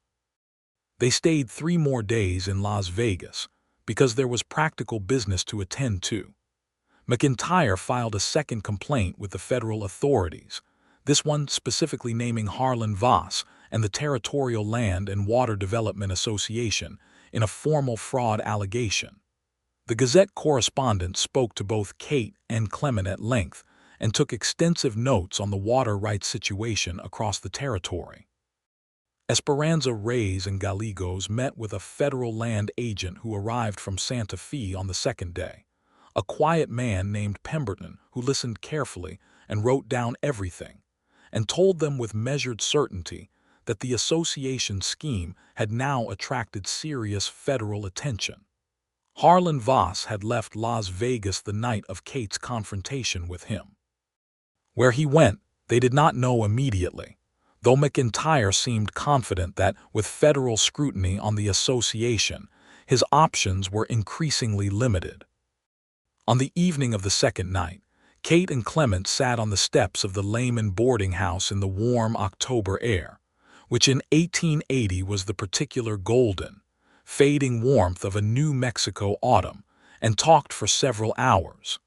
They stayed 3 more days in Las Vegas, because there was practical business to attend to. McIntyre filed a second complaint with the federal authorities, this one specifically naming Harlan Voss and the Territorial Land and Water Development Association in a formal fraud allegation. The Gazette correspondent spoke to both Kate and Clement at length and took extensive notes on the water rights situation across the territory. Esperanza Reyes and Gallegos met with a federal land agent who arrived from Santa Fe on the second day, a quiet man named Pemberton who listened carefully and wrote down everything, and told them with measured certainty that the association scheme had now attracted serious federal attention. Harlan Voss had left Las Vegas the night of Kate's confrontation with him. Where he went, they did not know immediately, though McIntyre seemed confident that, with federal scrutiny on the association, his options were increasingly limited. On the evening of the second night, Kate and Clement sat on the steps of the Lehman boarding house in the warm October air, which in 1880 was the particular golden, fading warmth of a New Mexico autumn, and talked for several hours.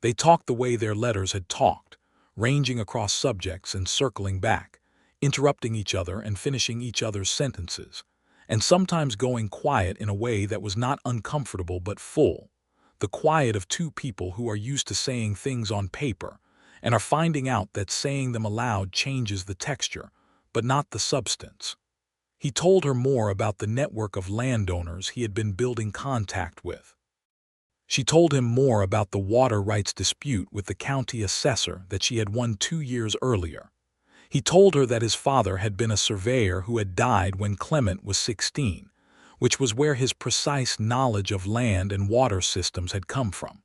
They talked the way their letters had talked, ranging across subjects and circling back, interrupting each other and finishing each other's sentences, and sometimes going quiet in a way that was not uncomfortable but full, the quiet of two people who are used to saying things on paper and are finding out that saying them aloud changes the texture, but not the substance. He told her more about the network of landowners he had been building contact with. She told him more about the water rights dispute with the county assessor that she had won 2 years earlier. He told her that his father had been a surveyor who had died when Clement was 16, which was where his precise knowledge of land and water systems had come from.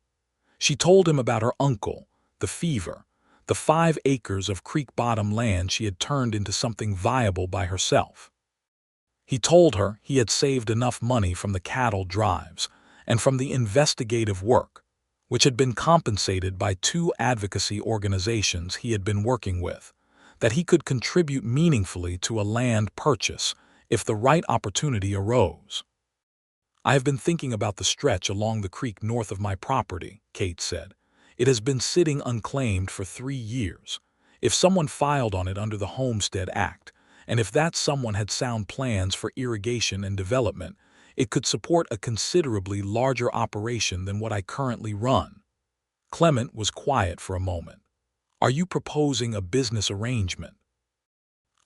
She told him about her uncle, the fever, the 5 acres of creek bottom land she had turned into something viable by herself. He told her he had saved enough money from the cattle drives and from the investigative work, which had been compensated by 2 advocacy organizations he had been working with, that he could contribute meaningfully to a land purchase if the right opportunity arose. "I have been thinking about the stretch along the creek north of my property," Kate said. "It has been sitting unclaimed for 3 years. If someone filed on it under the Homestead Act, and if that someone had sound plans for irrigation and development, it could support a considerably larger operation than what I currently run." Clement was quiet for a moment. "Are you proposing a business arrangement?"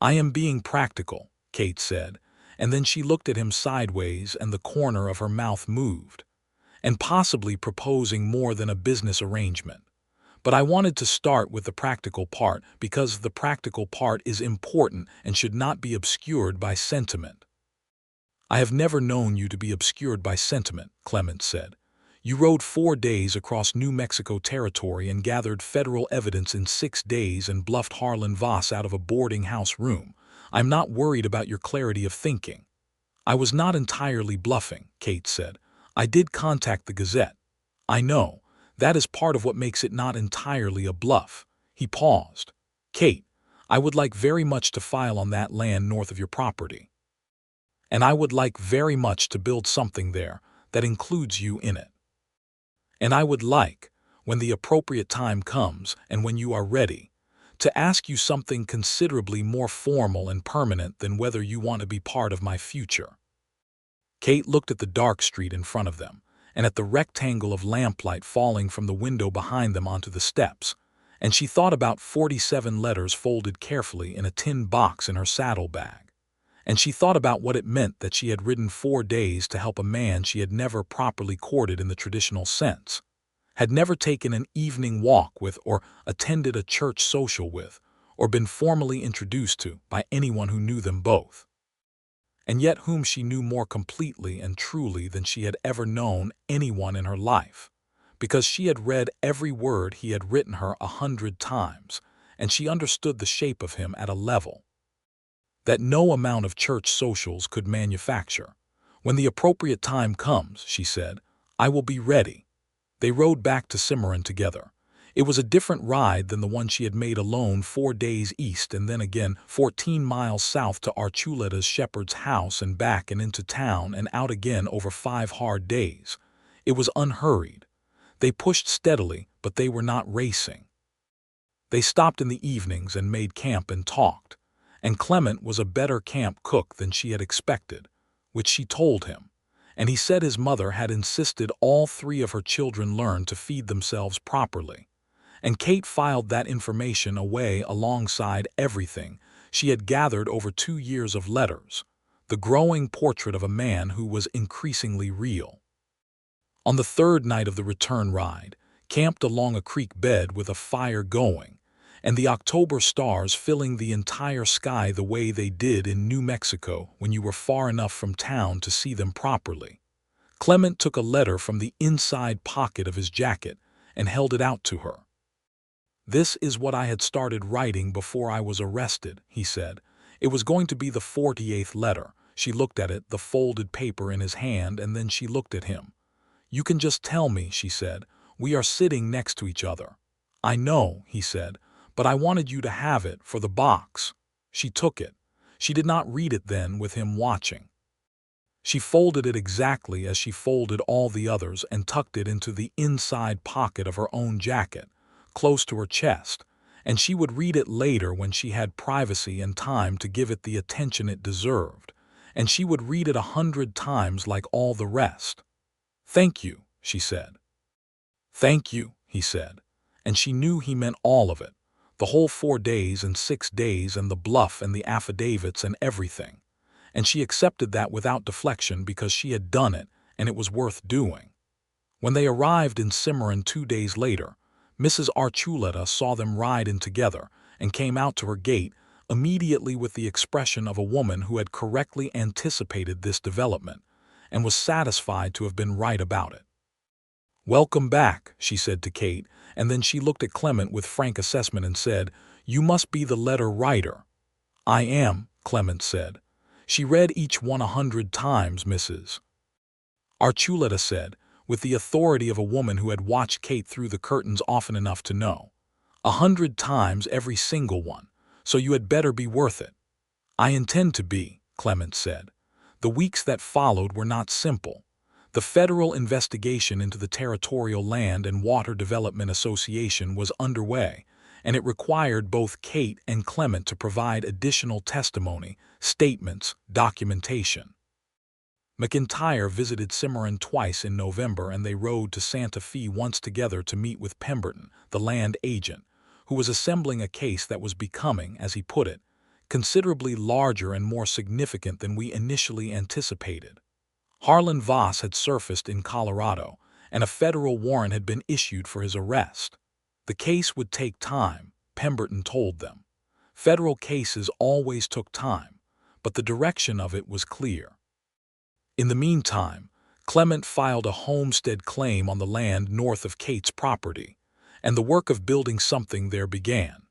"I am being practical," Kate said, and then she looked at him sideways and the corner of her mouth moved, "and possibly proposing more than a business arrangement. But I wanted to start with the practical part because the practical part is important and should not be obscured by sentiment." "I have never known you to be obscured by sentiment," Clement said. "You rode 4 days across New Mexico territory and gathered federal evidence in 6 days and bluffed Harlan Voss out of a boarding house room. I'm not worried about your clarity of thinking." "I was not entirely bluffing," Kate said. "I did contact the Gazette." "I know. That is part of what makes it not entirely a bluff." He paused. "Kate, I would like very much to file on that land north of your property. And I would like very much to build something there that includes you in it. And I would like, when the appropriate time comes and when you are ready, to ask you something considerably more formal and permanent than whether you want to be part of my future." Kate looked at the dark street in front of them, and at the rectangle of lamplight falling from the window behind them onto the steps, and she thought about 47 letters folded carefully in a tin box in her saddlebag. And she thought about what it meant that she had ridden 4 days to help a man she had never properly courted in the traditional sense, had never taken an evening walk with or attended a church social with, or been formally introduced to by anyone who knew them both, and yet whom she knew more completely and truly than she had ever known anyone in her life, because she had read every word he had written her 100 times, and she understood the shape of him at a level that no amount of church socials could manufacture. "When the appropriate time comes," she said, "I will be ready." They rode back to Cimarron together. It was a different ride than the one she had made alone 4 days east and then again 14 miles south to Archuleta's shepherd's house and back and into town and out again over 5 hard days. It was unhurried. They pushed steadily, but they were not racing. They stopped in the evenings and made camp and talked, and Clement was a better camp cook than she had expected, which she told him, and he said his mother had insisted all 3 of her children learn to feed themselves properly, and Kate filed that information away alongside everything she had gathered over 2 years of letters, the growing portrait of a man who was increasingly real. On the 3rd night of the return ride, camped along a creek bed with a fire going, and the October stars filling the entire sky the way they did in New Mexico when you were far enough from town to see them properly, Clement took a letter from the inside pocket of his jacket and held it out to her. "This is what I had started writing before I was arrested," he said. It was going to be the 48th letter. She looked at it, the folded paper in his hand, and then she looked at him. "You can just tell me," she said. "We are sitting next to each other." "I know," he said, "but I wanted you to have it for the box." She took it. She did not read it then with him watching. She folded it exactly as she folded all the others and tucked it into the inside pocket of her own jacket, close to her chest, and she would read it later when she had privacy and time to give it the attention it deserved, and she would read it 100 times like all the rest. "Thank you," she said. "Thank you," he said, and she knew he meant all of it, the whole 4 days and 6 days and the bluff and the affidavits and everything, and she accepted that without deflection because she had done it and it was worth doing. When they arrived in Cimarron 2 days later, Mrs. Archuleta saw them ride in together and came out to her gate immediately with the expression of a woman who had correctly anticipated this development and was satisfied to have been right about it. "Welcome back," she said to Kate, and then she looked at Clement with frank assessment and said, "You must be the letter writer." "I am," Clement said. "She read each one 100 times, Mrs. Archuleta said, with the authority of a woman who had watched Kate through the curtains often enough to know. 100 times every single one, so you had better be worth it." "I intend to be," Clement said. The weeks that followed were not simple. The federal investigation into the Territorial Land and Water Development Association was underway, and it required both Kate and Clement to provide additional testimony, statements, documentation. McIntyre visited Cimarron twice in November, and they rode to Santa Fe once together to meet with Pemberton, the land agent, who was assembling a case that was becoming, as he put it, considerably larger and more significant than we initially anticipated. Harlan Voss had surfaced in Colorado, and a federal warrant had been issued for his arrest. The case would take time, Pemberton told them. Federal cases always took time, but the direction of it was clear. In the meantime, Clement filed a homestead claim on the land north of Kate's property, and the work of building something there began.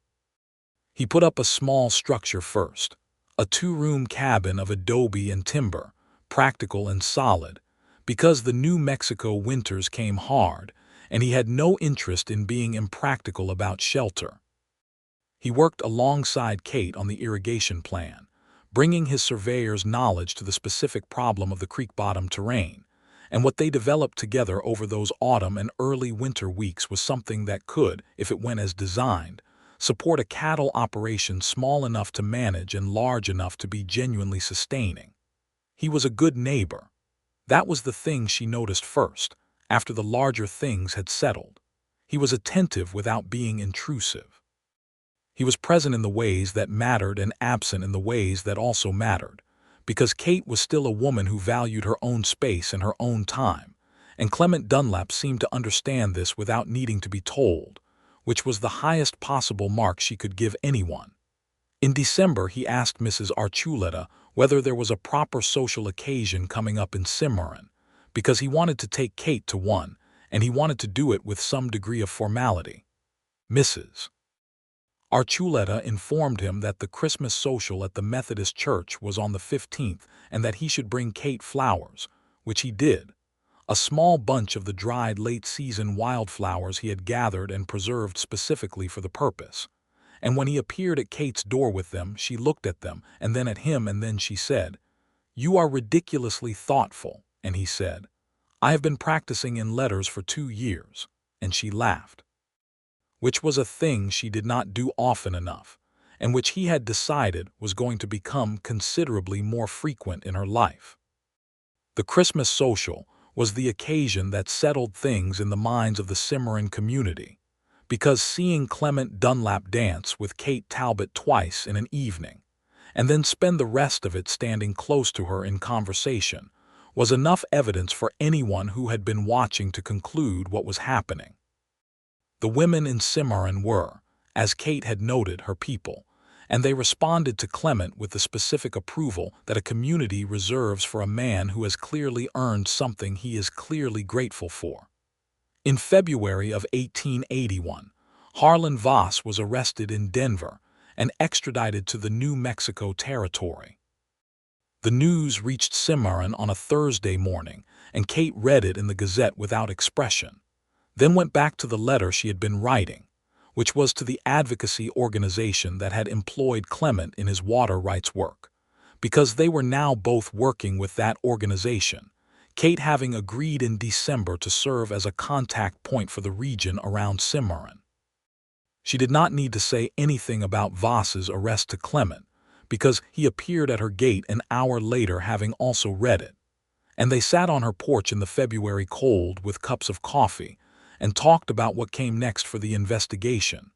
He put up a small structure first, a two-room cabin of adobe and timber, practical and solid, because the New Mexico winters came hard, and he had no interest in being impractical about shelter. He worked alongside Kate on the irrigation plan, bringing his surveyor's knowledge to the specific problem of the creek bottom terrain, and what they developed together over those autumn and early winter weeks was something that could, if it went as designed, support a cattle operation small enough to manage and large enough to be genuinely sustaining. He was a good neighbor. That was the thing she noticed first, after the larger things had settled. He was attentive without being intrusive. He was present in the ways that mattered and absent in the ways that also mattered, because Kate was still a woman who valued her own space and her own time, and Clement Dunlap seemed to understand this without needing to be told, which was the highest possible mark she could give anyone. In December, he asked Mrs. Archuleta whether there was a proper social occasion coming up in Cimarron, because he wanted to take Kate to one, and he wanted to do it with some degree of formality. Mrs. Archuleta informed him that the Christmas social at the Methodist Church was on the 15th and that he should bring Kate flowers, which he did, a small bunch of the dried late-season wildflowers he had gathered and preserved specifically for the purpose. And when he appeared at Kate's door with them, she looked at them, and then at him, and then she said, "You are ridiculously thoughtful," and he said, "I have been practicing in letters for 2 years," and she laughed. Which was a thing she did not do often enough, and which he had decided was going to become considerably more frequent in her life. The Christmas social was the occasion that settled things in the minds of the Cimarron community, because seeing Clement Dunlap dance with Kate Talbot twice in an evening, and then spend the rest of it standing close to her in conversation, was enough evidence for anyone who had been watching to conclude what was happening. The women in Cimarron were, as Kate had noted, her people, and they responded to Clement with the specific approval that a community reserves for a man who has clearly earned something he is clearly grateful for. In February of 1881, Harlan Voss was arrested in Denver and extradited to the New Mexico Territory. The news reached Cimarron on a Thursday morning, and Kate read it in the Gazette without expression, then went back to the letter she had been writing, which was to the advocacy organization that had employed Clement in his water rights work, because they were now both working with that organization, Kate having agreed in December to serve as a contact point for the region around Cimarron. She did not need to say anything about Voss's arrest to Clement, because he appeared at her gate an hour later having also read it, and they sat on her porch in the February cold with cups of coffee and talked about what came next for the investigation,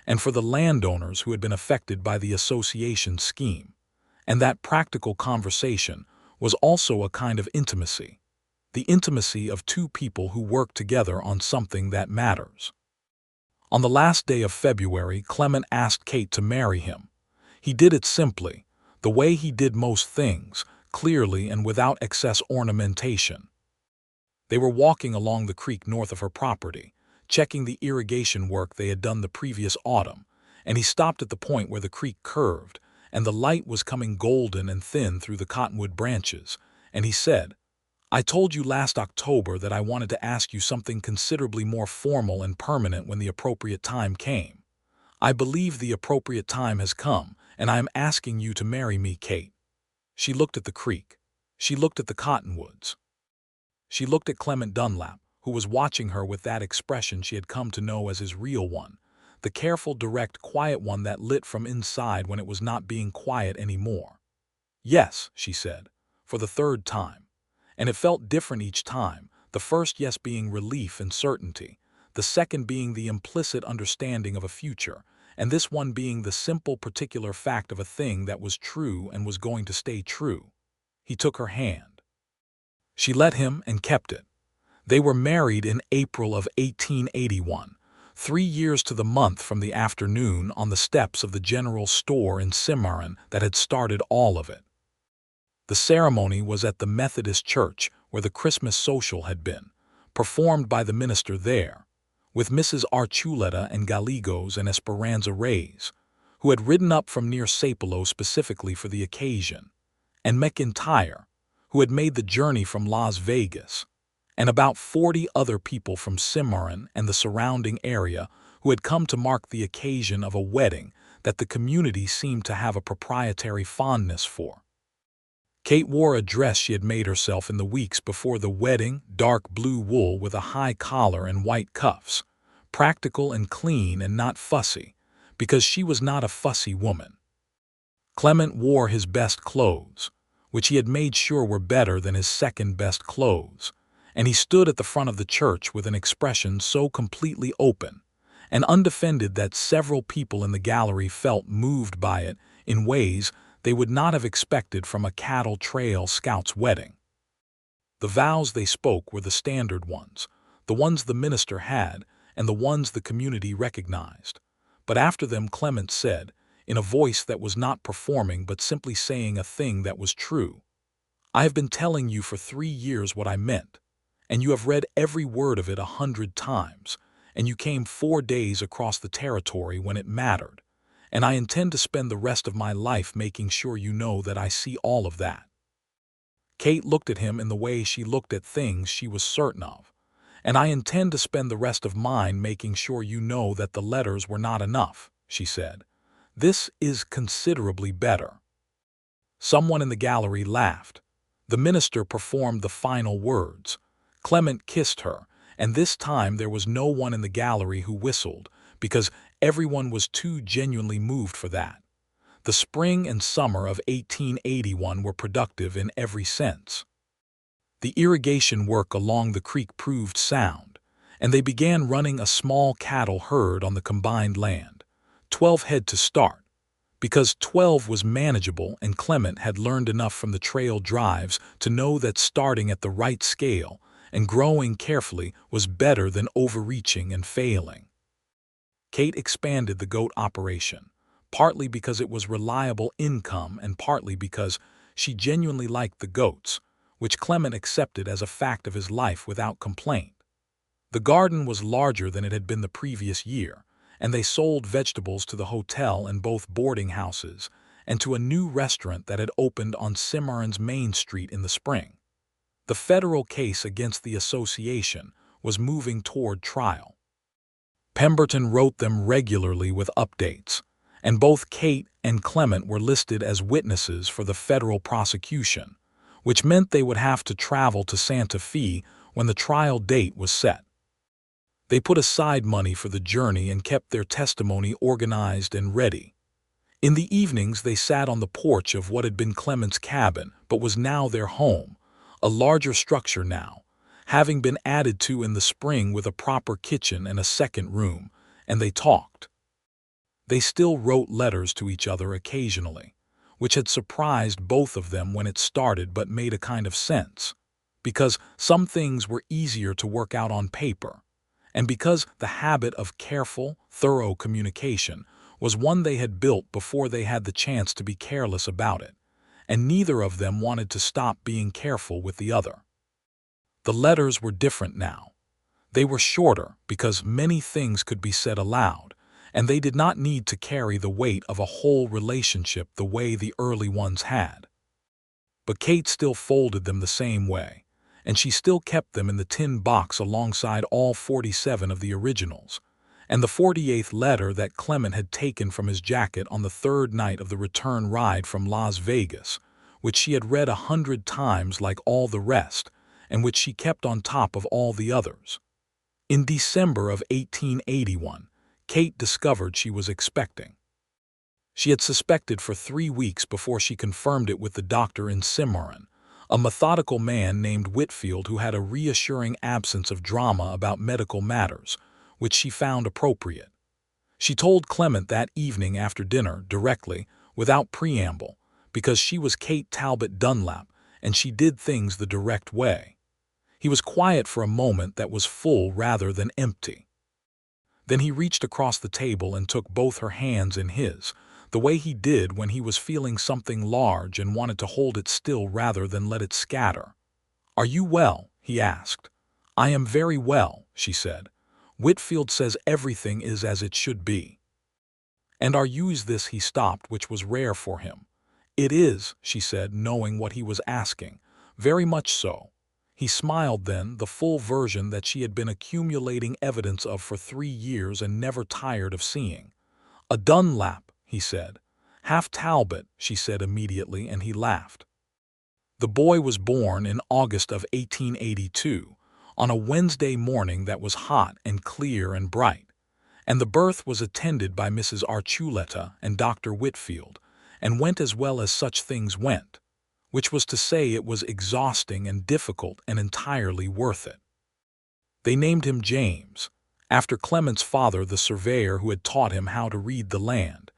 and for the landowners who had been affected by the association's scheme. And that practical conversation was also a kind of intimacy, the intimacy of two people who work together on something that matters. On the last day of February, Clement asked Kate to marry him. He did it simply, the way he did most things, clearly and without excess ornamentation. They were walking along the creek north of her property, checking the irrigation work they had done the previous autumn, and he stopped at the point where the creek curved, and the light was coming golden and thin through the cottonwood branches, and he said, "I told you last October that I wanted to ask you something considerably more formal and permanent when the appropriate time came. I believe the appropriate time has come, and I am asking you to marry me, Kate." She looked at the creek. She looked at the cottonwoods. She looked at Clement Dunlap, who was watching her with that expression she had come to know as his real one, the careful, direct, quiet one that lit from inside when it was not being quiet anymore. "Yes," she said, for the third time, and it felt different each time, the first yes being relief and certainty, the second being the implicit understanding of a future, and this one being the simple particular fact of a thing that was true and was going to stay true. He took her hand. She let him and kept it. They were married in April of 1881, 3 years to the month from the afternoon on the steps of the general store in Cimarron that had started all of it. The ceremony was at the Methodist church where the Christmas social had been, performed by the minister there, with Mrs. Archuleta and Gallegos and Esperanza Reyes, who had ridden up from near Sapelo specifically for the occasion, and McIntyre, who had made the journey from Las Vegas, and about 40 other people from Cimarron and the surrounding area who had come to mark the occasion of a wedding that the community seemed to have a proprietary fondness for. Kate wore a dress she had made herself in the weeks before the wedding, dark blue wool with a high collar and white cuffs, practical and clean and not fussy, because she was not a fussy woman. Clement wore his best clothes, which he had made sure were better than his second-best clothes, and he stood at the front of the church with an expression so completely open and undefended that several people in the gallery felt moved by it in ways they would not have expected from a cattle trail scout's wedding. The vows they spoke were the standard ones, the ones the minister had, and the ones the community recognized. But after them Clement said, in a voice that was not performing but simply saying a thing that was true, "I have been telling you for 3 years what I meant, and you have read every word of it 100 times, and you came 4 days across the territory when it mattered, and I intend to spend the rest of my life making sure you know that I see all of that." Kate looked at him in the way she looked at things she was certain of. "And I intend to spend the rest of mine making sure you know that the letters were not enough," she said. "This is considerably better." Someone in the gallery laughed. The minister performed the final words. Clement kissed her, and this time there was no one in the gallery who whistled, because everyone was too genuinely moved for that. The spring and summer of 1881 were productive in every sense. The irrigation work along the creek proved sound, and they began running a small cattle herd on the combined land, 12 head to start, because 12 was manageable, and Clement had learned enough from the trail drives to know that starting at the right scale and growing carefully was better than overreaching and failing. Kate expanded the goat operation, partly because it was reliable income and partly because she genuinely liked the goats, which Clement accepted as a fact of his life without complaint. The garden was larger than it had been the previous year, and they sold vegetables to the hotel and both boarding houses and to a new restaurant that had opened on Cimarron's Main Street in the spring. The federal case against the association was moving toward trial. Pemberton wrote them regularly with updates, and both Kate and Clement were listed as witnesses for the federal prosecution, which meant they would have to travel to Santa Fe when the trial date was set. They put aside money for the journey and kept their testimony organized and ready. In the evenings they sat on the porch of what had been Clement's cabin but was now their home, a larger structure now, having been added to in the spring with a proper kitchen and a second room, and they talked. They still wrote letters to each other occasionally, which had surprised both of them when it started but made a kind of sense, because some things were easier to work out on paper, and because the habit of careful, thorough communication was one they had built before they had the chance to be careless about it, and neither of them wanted to stop being careful with the other. The letters were different now. They were shorter because many things could be said aloud, and they did not need to carry the weight of a whole relationship the way the early ones had. But Kate still folded them the same way, and she still kept them in the tin box alongside all 47 of the originals, and the 48th letter that Clement had taken from his jacket on the third night of the return ride from Las Vegas, which she had read 100 times like all the rest, and which she kept on top of all the others. In December of 1881, Kate discovered she was expecting. She had suspected for 3 weeks before she confirmed it with the doctor in Cimarron, a methodical man named Whitfield who had a reassuring absence of drama about medical matters, which she found appropriate. She told Clement that evening after dinner, directly, without preamble, because she was Kate Talbot Dunlap, and she did things the direct way. He was quiet for a moment that was full rather than empty. Then he reached across the table and took both her hands in his, the way he did when he was feeling something large and wanted to hold it still rather than let it scatter. "Are you well?" he asked. "I am very well," she said. "Whitfield says everything is as it should be." "And are you this?" He stopped, which was rare for him. "It is," she said, knowing what he was asking. "Very much so." He smiled then, the full version that she had been accumulating evidence of for 3 years and never tired of seeing. "A Dunlap," he said. "Half Talbot," she said immediately, and he laughed. The boy was born in August of 1882, on a Wednesday morning that was hot and clear and bright, and the birth was attended by Mrs. Archuleta and Dr. Whitfield, and went as well as such things went, which was to say it was exhausting and difficult and entirely worth it. They named him James, after Clement's father, the surveyor who had taught him how to read the land,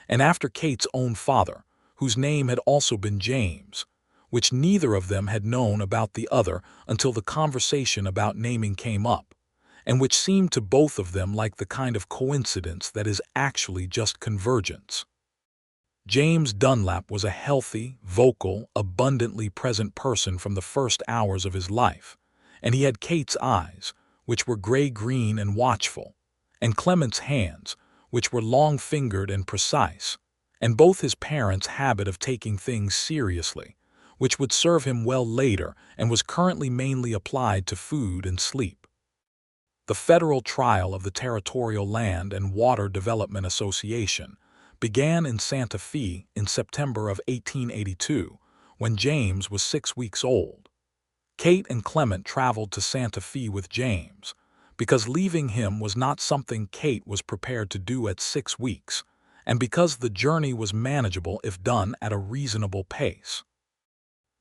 and after Kate's own father, whose name had also been James, which neither of them had known about the other until the conversation about naming came up, and which seemed to both of them like the kind of coincidence that is actually just convergence. James Dunlap was a healthy, vocal, abundantly present person from the first hours of his life, and he had Kate's eyes, which were gray-green and watchful, and Clement's hands, which were long-fingered and precise, and both his parents' habit of taking things seriously, which would serve him well later and was currently mainly applied to food and sleep. The federal trial of the Territorial Land and Water Development Association began in Santa Fe in September of 1882, when James was 6 weeks old. Kate and Clement traveled to Santa Fe with James, because leaving him was not something Kate was prepared to do at 6 weeks, and because the journey was manageable if done at a reasonable pace.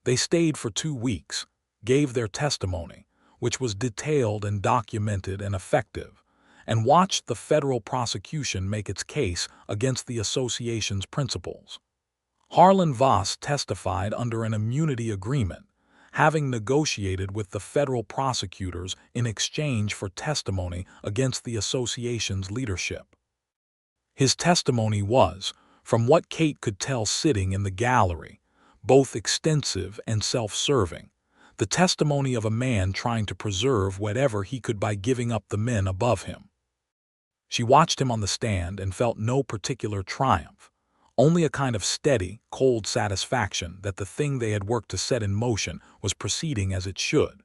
They stayed for 2 weeks, gave their testimony, which was detailed and documented and effective, and watched the federal prosecution make its case against the association's principals. Harlan Voss testified under an immunity agreement, having negotiated with the federal prosecutors in exchange for testimony against the association's leadership. His testimony was, from what Kate could tell sitting in the gallery, both extensive and self-serving, the testimony of a man trying to preserve whatever he could by giving up the men above him. She watched him on the stand and felt no particular triumph, only a kind of steady, cold satisfaction that the thing they had worked to set in motion was proceeding as it should.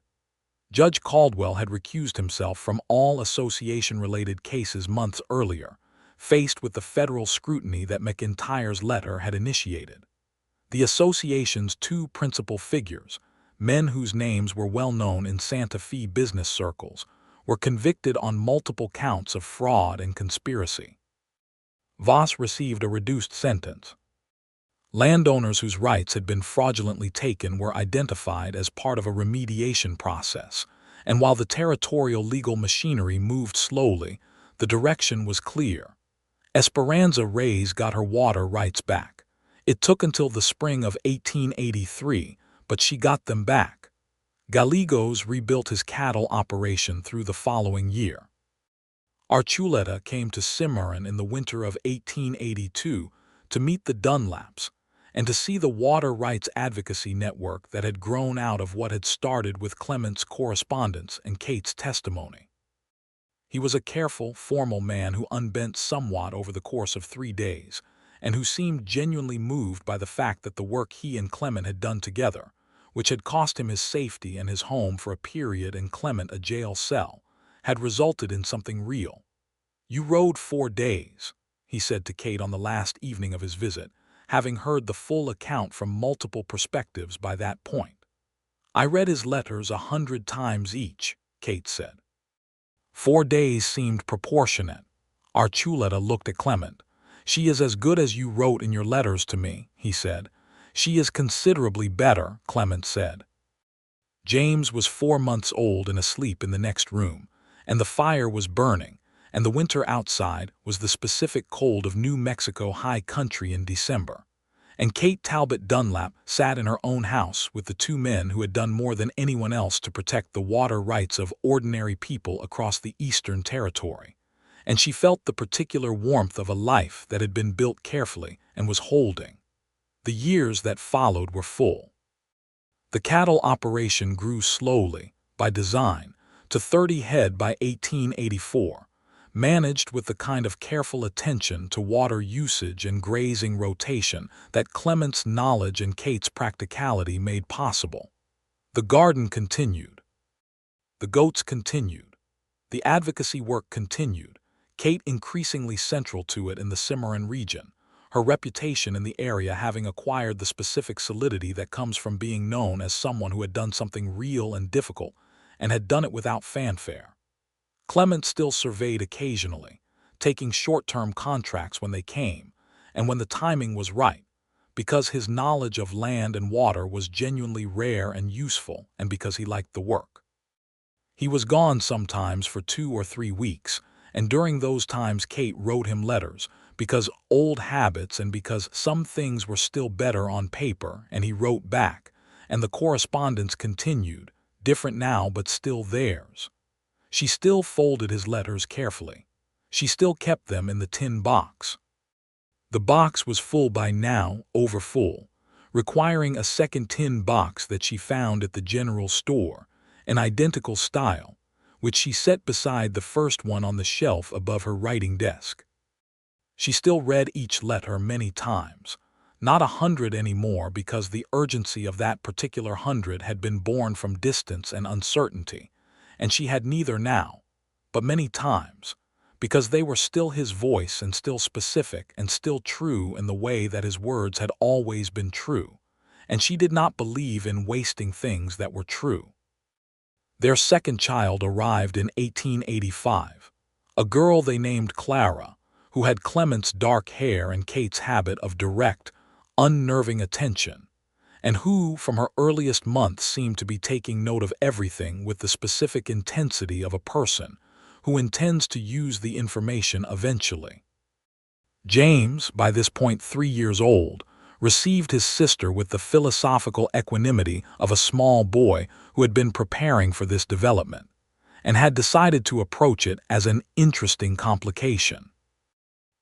Judge Caldwell had recused himself from all association-related cases months earlier, faced with the federal scrutiny that McIntyre's letter had initiated. The association's 2 principal figures, men whose names were well known in Santa Fe business circles, were convicted on multiple counts of fraud and conspiracy. Voss received a reduced sentence. Landowners whose rights had been fraudulently taken were identified as part of a remediation process, and while the territorial legal machinery moved slowly, the direction was clear. Esperanza Reyes got her water rights back. It took until the spring of 1883, but she got them back. Gallegos rebuilt his cattle operation through the following year. Archuleta came to Cimarron in the winter of 1882 to meet the Dunlaps and to see the water rights advocacy network that had grown out of what had started with Clement's correspondence and Kate's testimony. He was a careful, formal man who unbent somewhat over the course of 3 days, and who seemed genuinely moved by the fact that the work he and Clement had done together, which had cost him his safety and his home for a period and Clement a jail cell, had resulted in something real. "You rode 4 days," he said to Kate on the last evening of his visit, having heard the full account from multiple perspectives by that point. "I read his letters 100 times each," Kate said. 4 days seemed proportionate. Archuleta looked at Clement. "She is as good as you wrote in your letters to me," he said. "She is considerably better," Clement said. James was 4 months old and asleep in the next room, and the fire was burning, and the winter outside was the specific cold of New Mexico high country in December. And Kate Talbot Dunlap sat in her own house with the two men who had done more than anyone else to protect the water rights of ordinary people across the Eastern Territory. And she felt the particular warmth of a life that had been built carefully and was holding. The years that followed were full. The cattle operation grew slowly, by design, to 30 head by 1884, managed with the kind of careful attention to water usage and grazing rotation that Clement's knowledge and Kate's practicality made possible. The garden continued. The goats continued. The advocacy work continued, Kate increasingly central to it in the Cimarron region, her reputation in the area having acquired the specific solidity that comes from being known as someone who had done something real and difficult, and had done it without fanfare. Clement still surveyed occasionally, taking short-term contracts when they came, and when the timing was right, because his knowledge of land and water was genuinely rare and useful, and because he liked the work. He was gone sometimes for 2 or 3 weeks, and during those times Kate wrote him letters, because old habits and because some things were still better on paper, and he wrote back, and the correspondence continued, different now but still theirs. She still folded his letters carefully. She still kept them in the tin box. The box was full by now, overfull, requiring a second tin box that she found at the general store, an identical style, which she set beside the first one on the shelf above her writing desk. She still read each letter many times, not 100 anymore because the urgency of that particular 100 had been born from distance and uncertainty, and she had neither now, but many times, because they were still his voice and still specific and still true in the way that his words had always been true, and she did not believe in wasting things that were true. Their second child arrived in 1885, a girl they named Clara, who had Clement's dark hair and Kate's habit of direct, unnerving attention, and who, from her earliest months, seemed to be taking note of everything with the specific intensity of a person who intends to use the information eventually. James, by this point 3 years old, received his sister with the philosophical equanimity of a small boy who had been preparing for this development, and had decided to approach it as an interesting complication.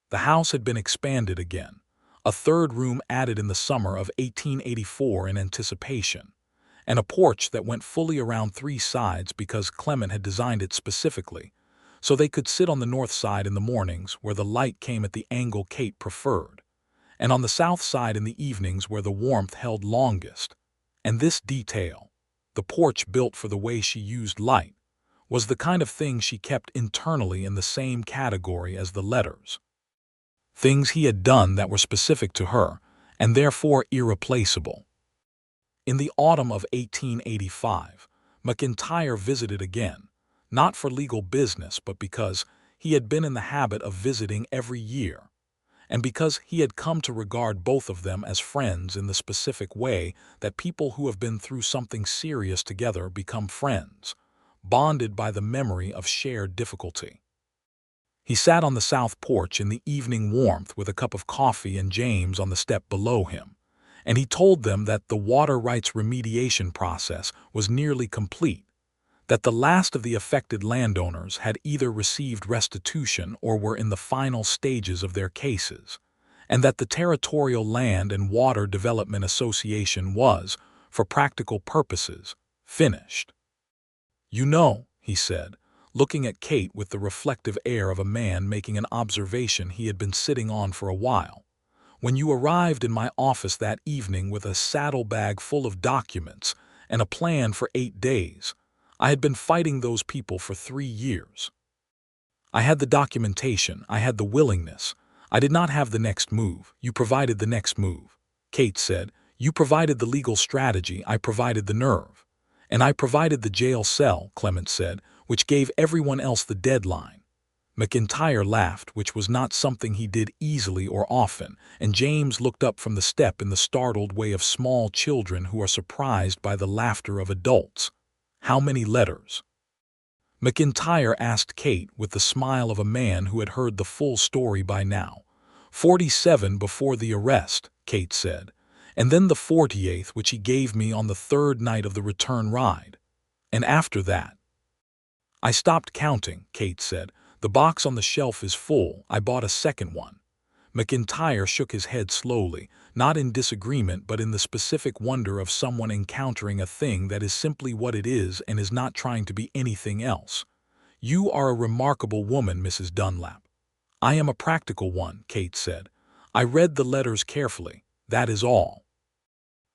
The house had been expanded again, a third room added in the summer of 1884 in anticipation, and a porch that went fully around 3 sides because Clement had designed it specifically, so they could sit on the north side in the mornings where the light came at the angle Kate preferred, and on the south side in the evenings where the warmth held longest. And this detail, the porch built for the way she used light, was the kind of thing she kept internally in the same category as the letters. Things he had done that were specific to her, and therefore irreplaceable. In the autumn of 1885, McIntyre visited again, not for legal business but because he had been in the habit of visiting every year, and because he had come to regard both of them as friends in the specific way that people who have been through something serious together become friends, bonded by the memory of shared difficulty. He sat on the south porch in the evening warmth with a cup of coffee and James on the step below him, and he told them that the water rights remediation process was nearly complete, that the last of the affected landowners had either received restitution or were in the final stages of their cases, and that the Territorial Land and Water Development Association was, for practical purposes, finished. "You know," he said, looking at Kate with the reflective air of a man making an observation he had been sitting on for a while, "when you arrived in my office that evening with a saddlebag full of documents and a plan for 8 days, I had been fighting those people for 3 years. I had the documentation, I had the willingness. I did not have the next move. You provided the next move." Kate said, "You provided the legal strategy, I provided the nerve. And I provided the jail cell," Clement said, "which gave everyone else the deadline." McIntyre laughed, which was not something he did easily or often, and James looked up from the step in the startled way of small children who are surprised by the laughter of adults. "How many letters?" McIntyre asked Kate with the smile of a man who had heard the full story by now. 47 before the arrest, Kate said, and then the 48th which he gave me on the third night of the return ride. And after that, I stopped counting, Kate said. The box on the shelf is full. I bought a second one. McIntyre shook his head slowly, not in disagreement but in the specific wonder of someone encountering a thing that is simply what it is and is not trying to be anything else. You are a remarkable woman, Mrs. Dunlap. I am a practical one, Kate said. I read the letters carefully. That is all.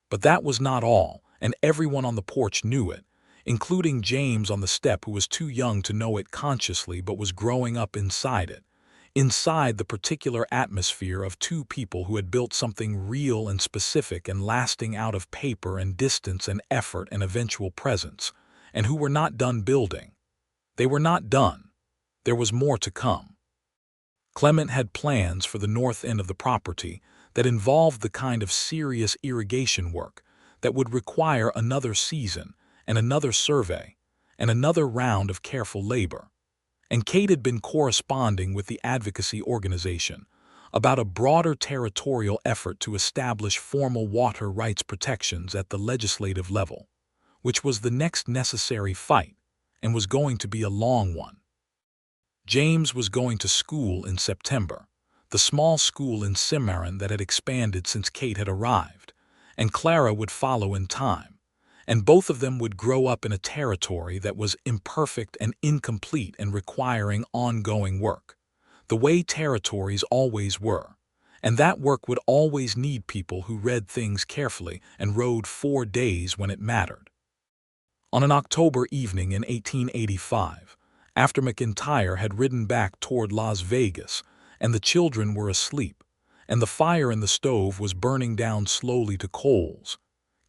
But that was not all, and everyone on the porch knew it, including James on the step, who was too young to know it consciously but was growing up inside it. Inside the particular atmosphere of two people who had built something real and specific and lasting out of paper and distance and effort and eventual presence, and who were not done building. They were not done. There was more to come. Clement had plans for the north end of the property that involved the kind of serious irrigation work that would require another season and another survey and another round of careful labor. And Kate had been corresponding with the advocacy organization about a broader territorial effort to establish formal water rights protections at the legislative level, which was the next necessary fight and was going to be a long one. James was going to school in September, the small school in Cimarron that had expanded since Kate had arrived, and Clara would follow in time. And both of them would grow up in a territory that was imperfect and incomplete and requiring ongoing work, the way territories always were, and that work would always need people who read things carefully and rode 4 days when it mattered. On an October evening in 1885, after McIntyre had ridden back toward Las Vegas, and the children were asleep, and the fire in the stove was burning down slowly to coals,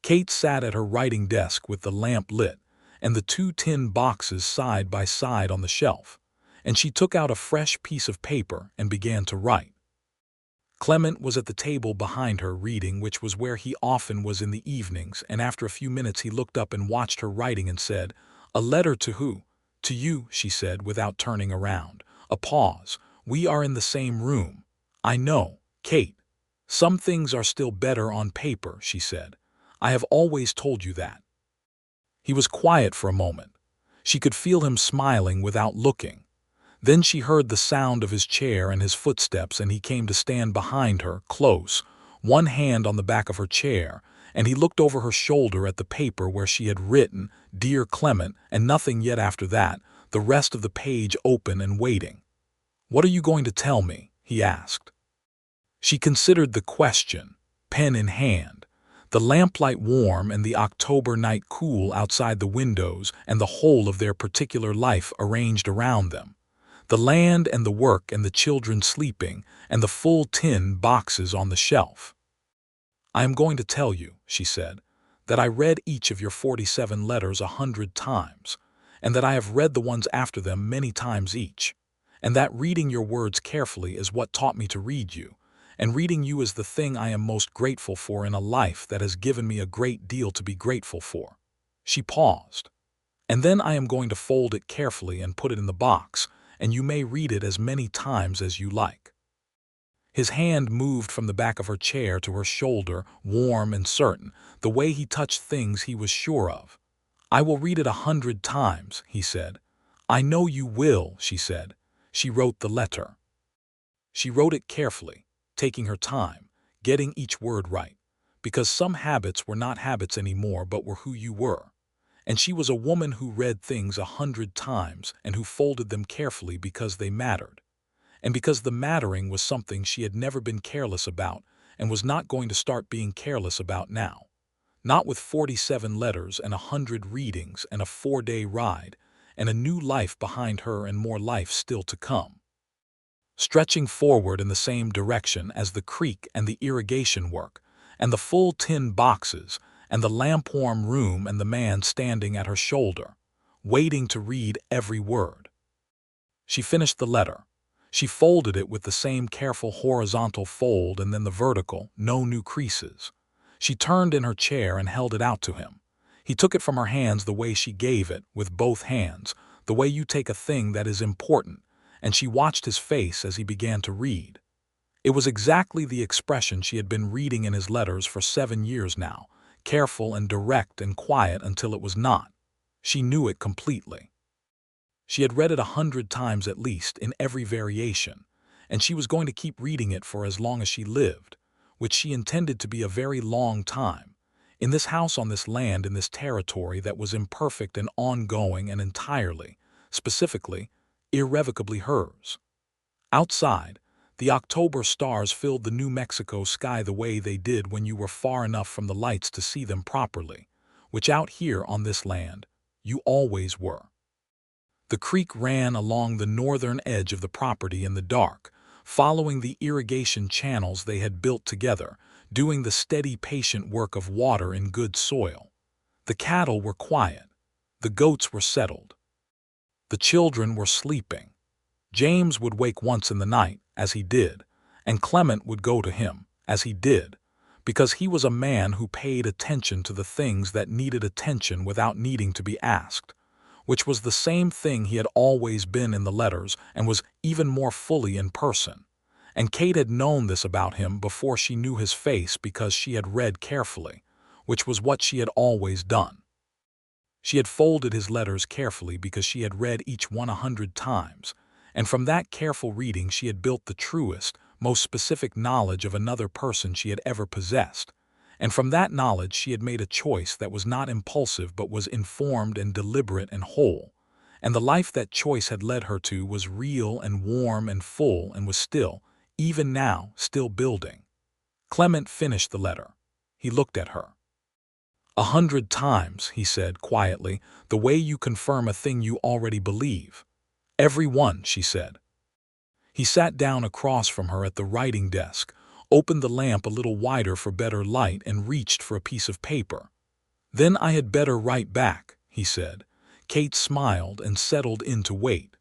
Kate sat at her writing desk with the lamp lit and the 2 tin boxes side by side on the shelf, and she took out a fresh piece of paper and began to write. Clement was at the table behind her reading, which was where he often was in the evenings, and after a few minutes he looked up and watched her writing and said, "A letter to who?" "To you," she said without turning around. A pause. "We are in the same room." "I know, Kate. Some things are still better on paper," she said. "I have always told you that." He was quiet for a moment. She could feel him smiling without looking. Then she heard the sound of his chair and his footsteps, and he came to stand behind her, close, one hand on the back of her chair, and he looked over her shoulder at the paper where she had written, "Dear Clement," and nothing yet after that, the rest of the page open and waiting. "What are you going to tell me?" he asked. She considered the question, pen in hand. The lamplight warm and the October night cool outside the windows and the whole of their particular life arranged around them. The land and the work and the children sleeping and the full tin boxes on the shelf. "I am going to tell you," she said, "that I read each of your 47 letters 100 times, and that I have read the ones after them many times each, and that reading your words carefully is what taught me to read you. And reading you is the thing I am most grateful for in a life that has given me a great deal to be grateful for." She paused. "And then I am going to fold it carefully and put it in the box, and you may read it as many times as you like." His hand moved from the back of her chair to her shoulder, warm and certain, the way he touched things he was sure of. "I will read it 100 times," he said. "I know you will," she said. She wrote the letter. She wrote it carefully, taking her time, getting each word right, because some habits were not habits anymore but were who you were. And she was a woman who read things 100 times and who folded them carefully because they mattered. And because the mattering was something she had never been careless about and was not going to start being careless about now. Not with 47 letters and 100 readings and a 4-day ride and a new life behind her and more life still to come. Stretching forward in the same direction as the creek and the irrigation work, and the full tin boxes, and the lamp-warm room and the man standing at her shoulder, waiting to read every word. She finished the letter. She folded it with the same careful horizontal fold and then the vertical, no new creases. She turned in her chair and held it out to him. He took it from her hands the way she gave it, with both hands, the way you take a thing that is important, and she watched his face as he began to read. It was exactly the expression she had been reading in his letters for 7 years now, careful and direct and quiet until it was not. She knew it completely. She had read it 100 times at least, in every variation, and she was going to keep reading it for as long as she lived, which she intended to be a very long time, in this house on this land in this territory that was imperfect and ongoing and entirely, specifically, irrevocably hers. Outside, the October stars filled the New Mexico sky the way they did when you were far enough from the lights to see them properly, which out here on this land, you always were. The creek ran along the northern edge of the property in the dark, following the irrigation channels they had built together, doing the steady, patient work of water in good soil. The cattle were quiet. The goats were settled. The children were sleeping. James would wake once in the night, as he did, and Clement would go to him, as he did, because he was a man who paid attention to the things that needed attention without needing to be asked, which was the same thing he had always been in the letters and was even more fully in person. And Kate had known this about him before she knew his face because she had read carefully, which was what she had always done. She had folded his letters carefully because she had read each one 100 times, and from that careful reading she had built the truest, most specific knowledge of another person she had ever possessed. And from that knowledge she had made a choice that was not impulsive but was informed and deliberate and whole. And the life that choice had led her to was real and warm and full and was still, even now, still building. Clement finished the letter. He looked at her. 100 times, he said quietly, the way you confirm a thing you already believe. Every one, she said. He sat down across from her at the writing desk, opened the lamp a little wider for better light, and reached for a piece of paper. Then I had better write back, he said. Kate smiled and settled in to wait,